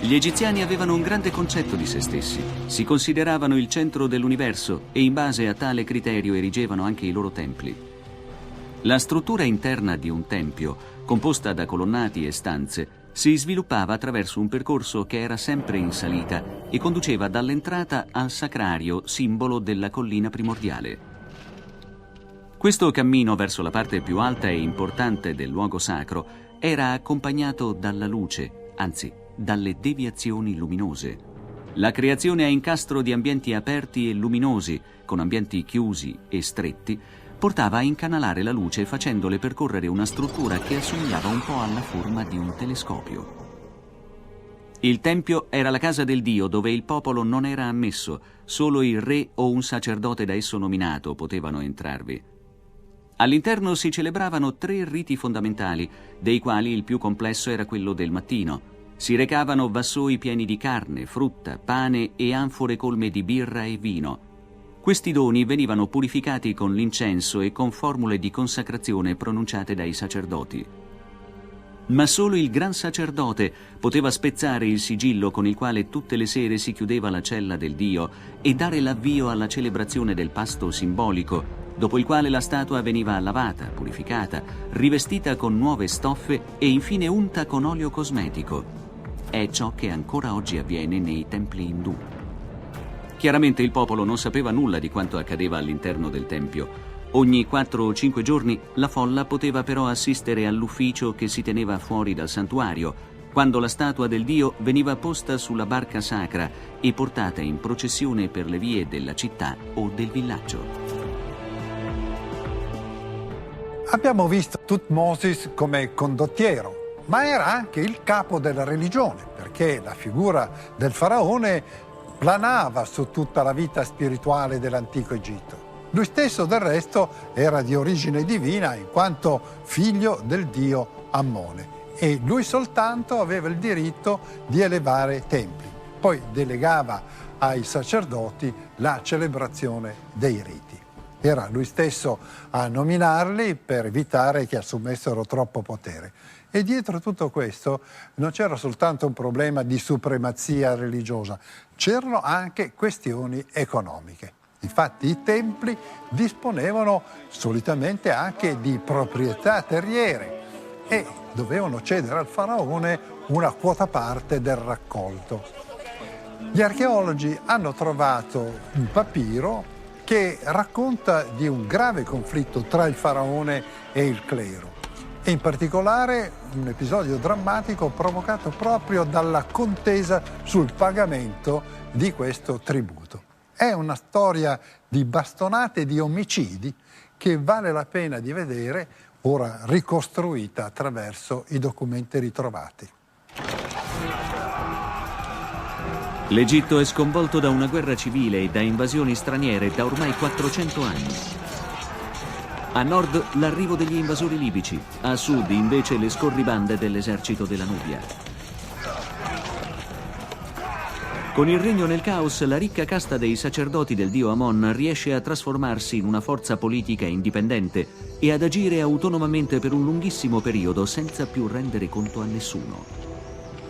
Gli egiziani avevano un grande concetto di se stessi, si consideravano il centro dell'universo e in base a tale criterio erigevano anche i loro templi. La struttura interna di un tempio, composta da colonnati e stanze, si sviluppava attraverso un percorso che era sempre in salita e conduceva dall'entrata al sacrario, simbolo della collina primordiale. Questo cammino verso la parte più alta e importante del luogo sacro era accompagnato dalla luce, anzi, dalle deviazioni luminose. La creazione a incastro di ambienti aperti e luminosi, con ambienti chiusi e stretti, portava a incanalare la luce facendole percorrere una struttura che assomigliava un po' alla forma di un telescopio. Il tempio era la casa del dio dove il popolo non era ammesso, solo il re o un sacerdote da esso nominato potevano entrarvi. All'interno si celebravano 3 riti fondamentali, dei quali il più complesso era quello del mattino. Si recavano vassoi pieni di carne, frutta, pane e anfore colme di birra e vino. Questi doni venivano purificati con l'incenso e con formule di consacrazione pronunciate dai sacerdoti. Ma solo il gran sacerdote poteva spezzare il sigillo con il quale tutte le sere si chiudeva la cella del dio e dare l'avvio alla celebrazione del pasto simbolico, dopo il quale la statua veniva lavata, purificata, rivestita con nuove stoffe e infine unta con olio cosmetico. È ciò che ancora oggi avviene nei templi indù. Chiaramente il popolo non sapeva nulla di quanto accadeva all'interno del tempio. Ogni 4 o 5 giorni la folla poteva però assistere all'ufficio che si teneva fuori dal santuario, quando la statua del dio veniva posta sulla barca sacra e portata in processione per le vie della città o del villaggio. Abbiamo visto Thutmosis come condottiero, ma era anche il capo della religione, perché la figura del faraone planava su tutta la vita spirituale dell'antico Egitto. Lui stesso, del resto, era di origine divina in quanto figlio del dio Ammone e lui soltanto aveva il diritto di elevare templi. Poi delegava ai sacerdoti la celebrazione dei riti. Era lui stesso a nominarli per evitare che assumessero troppo potere. E dietro tutto questo non c'era soltanto un problema di supremazia religiosa, c'erano anche questioni economiche. Infatti i templi disponevano solitamente anche di proprietà terriere e dovevano cedere al faraone una quota parte del raccolto. Gli archeologi hanno trovato un papiro che racconta di un grave conflitto tra il faraone e il clero. E in particolare un episodio drammatico provocato proprio dalla contesa sul pagamento di questo tributo. È una storia di bastonate e di omicidi che vale la pena di vedere, ora ricostruita attraverso i documenti ritrovati. L'Egitto è sconvolto da una guerra civile e da invasioni straniere da ormai 400 anni. A nord l'arrivo degli invasori libici, a sud invece le scorribande dell'esercito della Nubia. Con il regno nel caos, la ricca casta dei sacerdoti del dio Amon riesce a trasformarsi in una forza politica indipendente e ad agire autonomamente per un lunghissimo periodo senza più rendere conto a nessuno.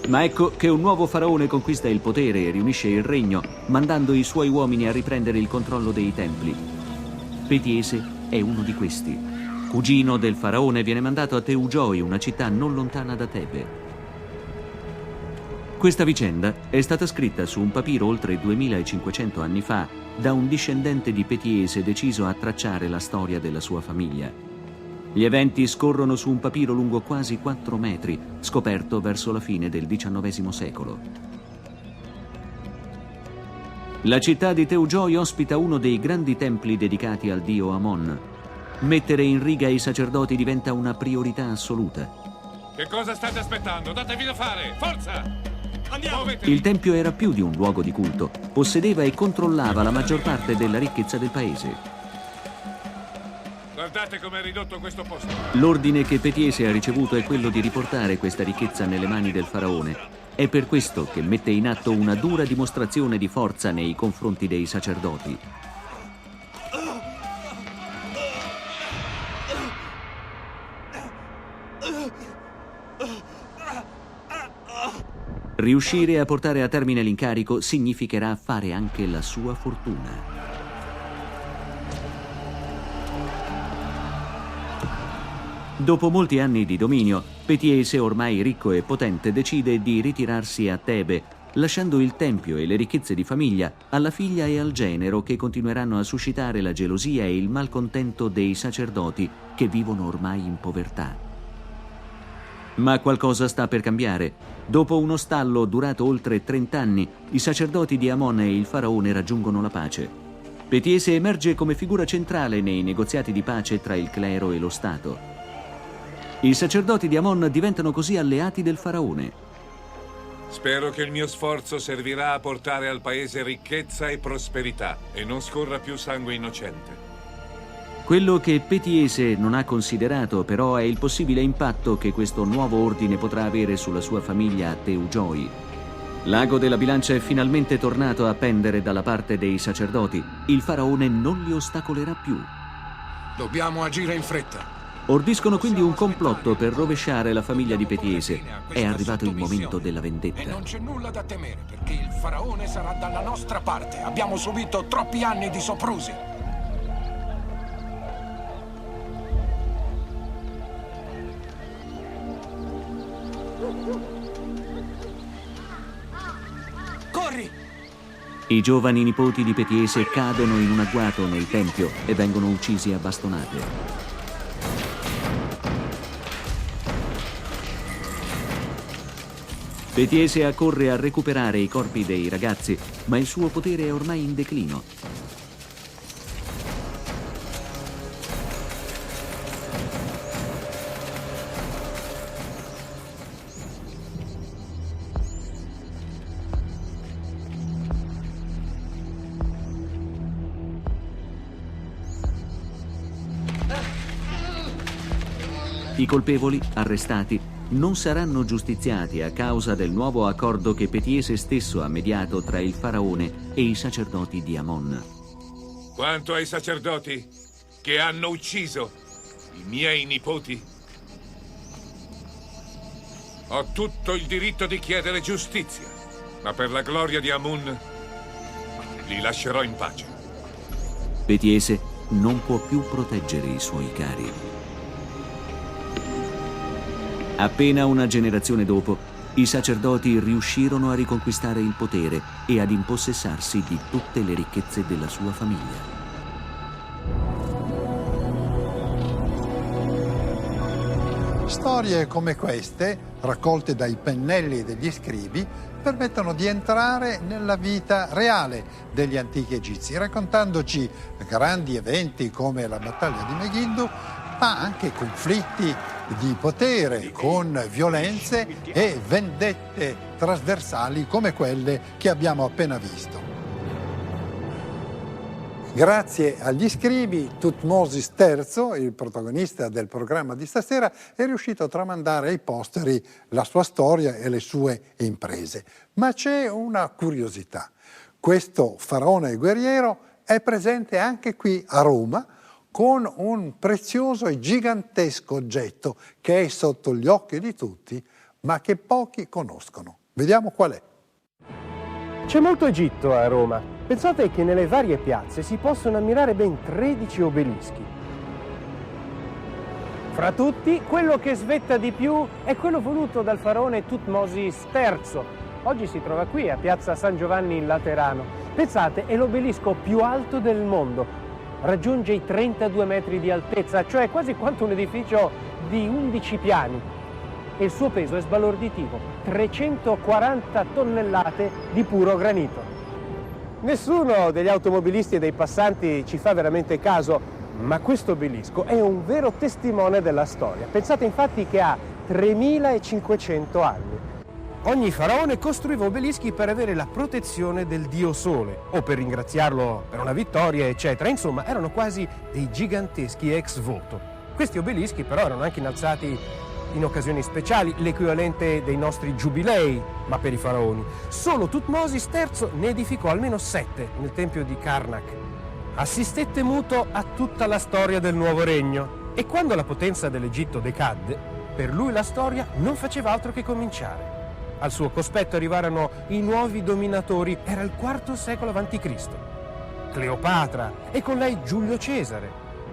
Ma ecco che un nuovo faraone conquista il potere e riunisce il regno, mandando i suoi uomini a riprendere il controllo dei templi. Petiese è uno di questi. Cugino del faraone, viene mandato a Teugioi, una città non lontana da Tebe. Questa vicenda è stata scritta su un papiro oltre 2500 anni fa da un discendente di Petiese deciso a tracciare la storia della sua famiglia. Gli eventi scorrono su un papiro lungo quasi 4 metri, scoperto verso la fine del XIX secolo. La città di Teugioi ospita uno dei grandi templi dedicati al dio Amon. Mettere in riga i sacerdoti diventa una priorità assoluta. Che cosa state aspettando? Datevi da fare! Forza! Andiamo! Il tempio era più di un luogo di culto, possedeva e controllava la maggior parte della ricchezza del paese. Guardate come è ridotto questo posto. L'ordine che Petiese ha ricevuto è quello di riportare questa ricchezza nelle mani del faraone. È per questo che mette in atto una dura dimostrazione di forza nei confronti dei sacerdoti. Riuscire a portare a termine l'incarico significherà fare anche la sua fortuna. Dopo molti anni di dominio, Petiese, ormai ricco e potente, decide di ritirarsi a Tebe, lasciando il tempio e le ricchezze di famiglia alla figlia e al genero che continueranno a suscitare la gelosia e il malcontento dei sacerdoti che vivono ormai in povertà. Ma qualcosa sta per cambiare. Dopo uno stallo durato oltre 30 anni, i sacerdoti di Amon e il faraone raggiungono la pace. Petiese emerge come figura centrale nei negoziati di pace tra il clero e lo Stato. I sacerdoti di Amon diventano così alleati del faraone. Spero che il mio sforzo servirà a portare al paese ricchezza e prosperità e non scorra più sangue innocente. Quello che Petiese non ha considerato però è il possibile impatto che questo nuovo ordine potrà avere sulla sua famiglia a Teugioi. L'ago della bilancia è finalmente tornato a pendere dalla parte dei sacerdoti. Il faraone non li ostacolerà più. Dobbiamo agire in fretta. Ordiscono quindi un complotto per rovesciare la famiglia di Petiese. È arrivato il momento della vendetta. E non c'è nulla da temere, perché il faraone sarà dalla nostra parte. Abbiamo subito troppi anni di soprusi. Corri! I giovani nipoti di Petiese cadono in un agguato nel tempio e vengono uccisi a bastonate. Petiese accorre a recuperare i corpi dei ragazzi, ma il suo potere è ormai in declino. I colpevoli, arrestati, non saranno giustiziati a causa del nuovo accordo che Petiese stesso ha mediato tra il faraone e i sacerdoti di Amon. Quanto ai sacerdoti che hanno ucciso i miei nipoti, ho tutto il diritto di chiedere giustizia, ma per la gloria di Amun li lascerò in pace. Petiese non può più proteggere i suoi cari. Appena una generazione dopo, i sacerdoti riuscirono a riconquistare il potere e ad impossessarsi di tutte le ricchezze della sua famiglia. Storie come queste, raccolte dai pennelli degli scribi, permettono di entrare nella vita reale degli antichi egizi, raccontandoci grandi eventi come la battaglia di Megiddo, ma anche conflitti di potere con violenze e vendette trasversali come quelle che abbiamo appena visto. Grazie agli scribi, Thutmosis III, il protagonista del programma di stasera, è riuscito a tramandare ai posteri la sua storia e le sue imprese. Ma c'è una curiosità. Questo faraone guerriero è presente anche qui a Roma con un prezioso e gigantesco oggetto che è sotto gli occhi di tutti, ma che pochi conoscono. Vediamo qual è. C'è molto Egitto a Roma. Pensate che nelle varie piazze si possono ammirare ben 13 obelischi. Fra tutti, quello che svetta di più è quello voluto dal faraone Thutmosis III. Oggi si trova qui, a piazza San Giovanni in Laterano. Pensate, è l'obelisco più alto del mondo. Raggiunge i 32 metri di altezza, cioè quasi quanto un edificio di 11 piani. E il suo peso è sbalorditivo, 340 tonnellate di puro granito. Nessuno degli automobilisti e dei passanti ci fa veramente caso, ma questo obelisco è un vero testimone della storia. Pensate infatti che ha 3500 anni. Ogni faraone costruiva obelischi per avere la protezione del dio Sole, o per ringraziarlo per una vittoria, eccetera. Insomma, erano quasi dei giganteschi ex voto. Questi obelischi però erano anche innalzati in occasioni speciali, l'equivalente dei nostri giubilei, ma per i faraoni. Solo Thutmosis III ne edificò almeno 7 nel tempio di Karnak. Assistette muto a tutta la storia del nuovo regno e quando la potenza dell'Egitto decadde, per lui la storia non faceva altro che cominciare. Al suo cospetto arrivarono i nuovi dominatori, era il IV secolo a.C., Cleopatra e con lei Giulio Cesare.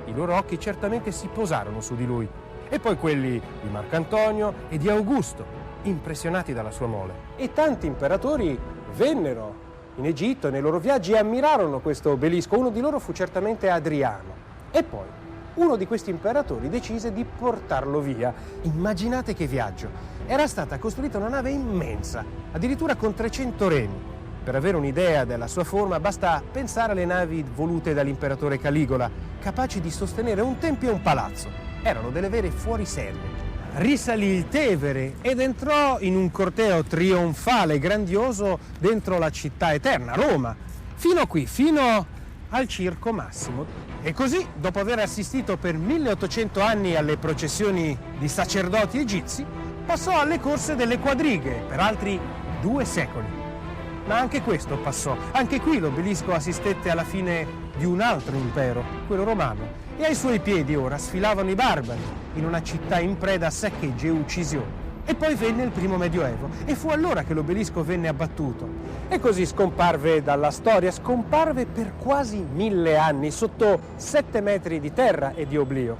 I loro occhi certamente si posarono su di lui. E poi quelli di Marcantonio e di Augusto, impressionati dalla sua mole. E tanti imperatori vennero in Egitto e nei loro viaggi e ammirarono questo obelisco. Uno di loro fu certamente Adriano. E poi uno di questi imperatori decise di portarlo via. Immaginate che viaggio! Era stata costruita una nave immensa, addirittura con 300 remi. Per avere un'idea della sua forma basta pensare alle navi volute dall'imperatore Caligola, capaci di sostenere un tempio e un palazzo. Erano delle vere fuoriserie. Risalì il Tevere ed entrò in un corteo trionfale, grandioso, dentro la città eterna, Roma, fino qui, fino al Circo Massimo. E così, dopo aver assistito per 1800 anni alle processioni di sacerdoti egizi, passò alle corse delle quadrighe per altri 2 secoli. Ma anche questo passò. Anche qui l'obelisco assistette alla fine di un altro impero, quello romano. E ai suoi piedi ora sfilavano i barbari, in una città in preda a saccheggi e uccisioni. E poi venne il primo Medioevo, e fu allora che l'obelisco venne abbattuto. E così scomparve dalla storia, scomparve per quasi 1000 anni, sotto 7 metri di terra e di oblio.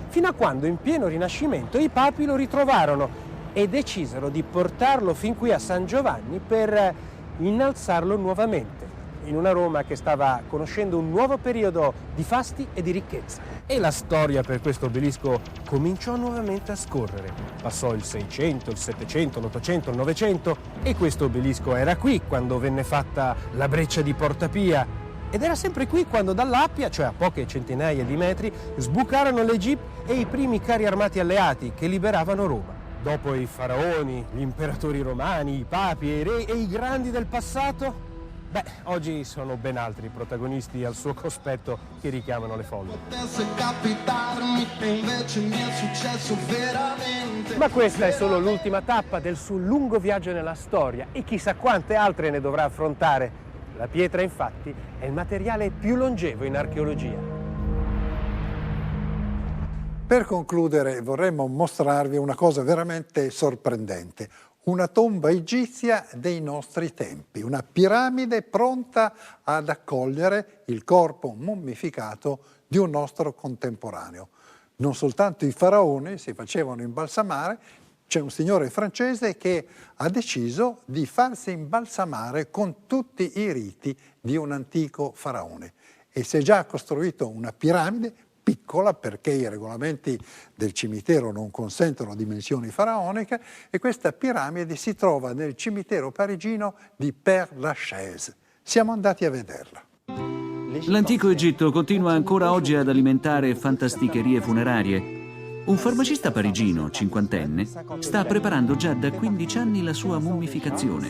Fino a quando, in pieno Rinascimento, i papi lo ritrovarono e decisero di portarlo fin qui a San Giovanni per innalzarlo nuovamente, in una Roma che stava conoscendo un nuovo periodo di fasti e di ricchezza. E la storia per questo obelisco cominciò nuovamente a scorrere. Passò il 600, il 700, l'800, il 900 e questo obelisco era qui quando venne fatta la breccia di Porta Pia ed era sempre qui quando dall'Appia, cioè a poche centinaia di metri, sbucarono le jeep e i primi carri armati alleati che liberavano Roma. Dopo i faraoni, gli imperatori romani, i papi e i re e i grandi del passato, Beh, oggi sono ben altri i protagonisti al suo cospetto che richiamano le folle. Potesse capitarmi e invece mi è successo veramente. Ma questa è solo l'ultima tappa del suo lungo viaggio nella storia e chissà quante altre ne dovrà affrontare. La pietra, infatti, è il materiale più longevo in archeologia. Per concludere vorremmo mostrarvi una cosa veramente sorprendente. Una tomba egizia dei nostri tempi, una piramide pronta ad accogliere il corpo mummificato di un nostro contemporaneo. Non soltanto i faraoni si facevano imbalsamare, c'è un signore francese che ha deciso di farsi imbalsamare con tutti i riti di un antico faraone e si è già costruito una piramide piccola perché i regolamenti del cimitero non consentono dimensioni faraoniche e questa piramide si trova nel cimitero parigino di Père-Lachaise. Siamo andati a vederla. L'antico Egitto continua ancora oggi ad alimentare fantasticherie funerarie. Un farmacista parigino, cinquantenne, sta preparando già da 15 anni la sua mummificazione,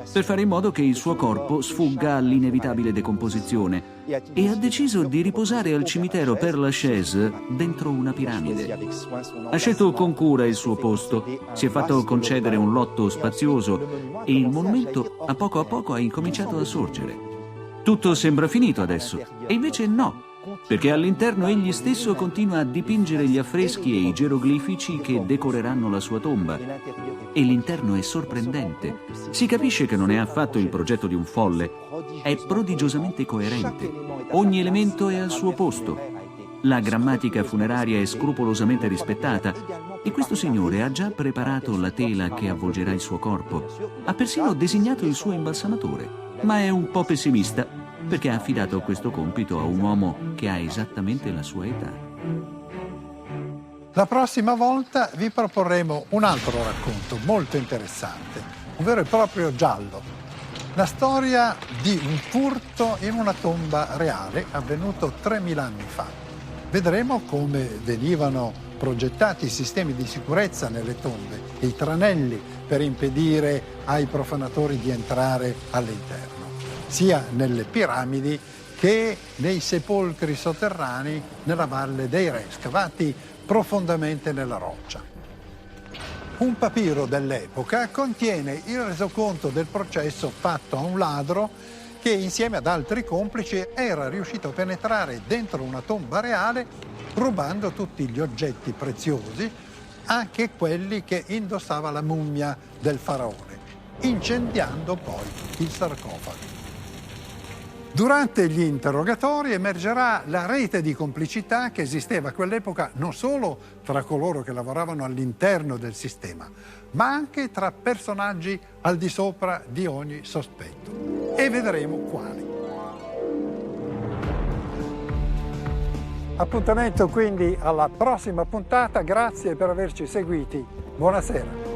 per fare in modo che il suo corpo sfugga all'inevitabile decomposizione e ha deciso di riposare al cimitero Père-Lachaise dentro una piramide. Ha scelto con cura il suo posto, si è fatto concedere un lotto spazioso e il monumento a poco ha incominciato a sorgere. Tutto sembra finito adesso, e invece no. Perché all'interno egli stesso continua a dipingere gli affreschi e i geroglifici che decoreranno la sua tomba. E l'interno è sorprendente. Si capisce che non è affatto il progetto di un folle. È prodigiosamente coerente. Ogni elemento è al suo posto. La grammatica funeraria è scrupolosamente rispettata e questo signore ha già preparato la tela che avvolgerà il suo corpo. Ha persino designato il suo imbalsamatore, ma è un po' pessimista perché ha affidato questo compito a un uomo che ha esattamente la sua età. La prossima volta vi proporremo un altro racconto molto interessante, un vero e proprio giallo. La storia di un furto in una tomba reale avvenuto 3000 anni fa. Vedremo come venivano progettati i sistemi di sicurezza nelle tombe, i tranelli per impedire ai profanatori di entrare all'interno, sia nelle piramidi che nei sepolcri sotterranei nella Valle dei Re, scavati profondamente nella roccia. Un papiro dell'epoca contiene il resoconto del processo fatto a un ladro che insieme ad altri complici era riuscito a penetrare dentro una tomba reale rubando tutti gli oggetti preziosi, anche quelli che indossava la mummia del faraone, incendiando poi il sarcofago. Durante gli interrogatori emergerà la rete di complicità che esisteva a quell'epoca non solo tra coloro che lavoravano all'interno del sistema, ma anche tra personaggi al di sopra di ogni sospetto. E vedremo quali. Appuntamento quindi alla prossima puntata, grazie per averci seguiti. Buonasera.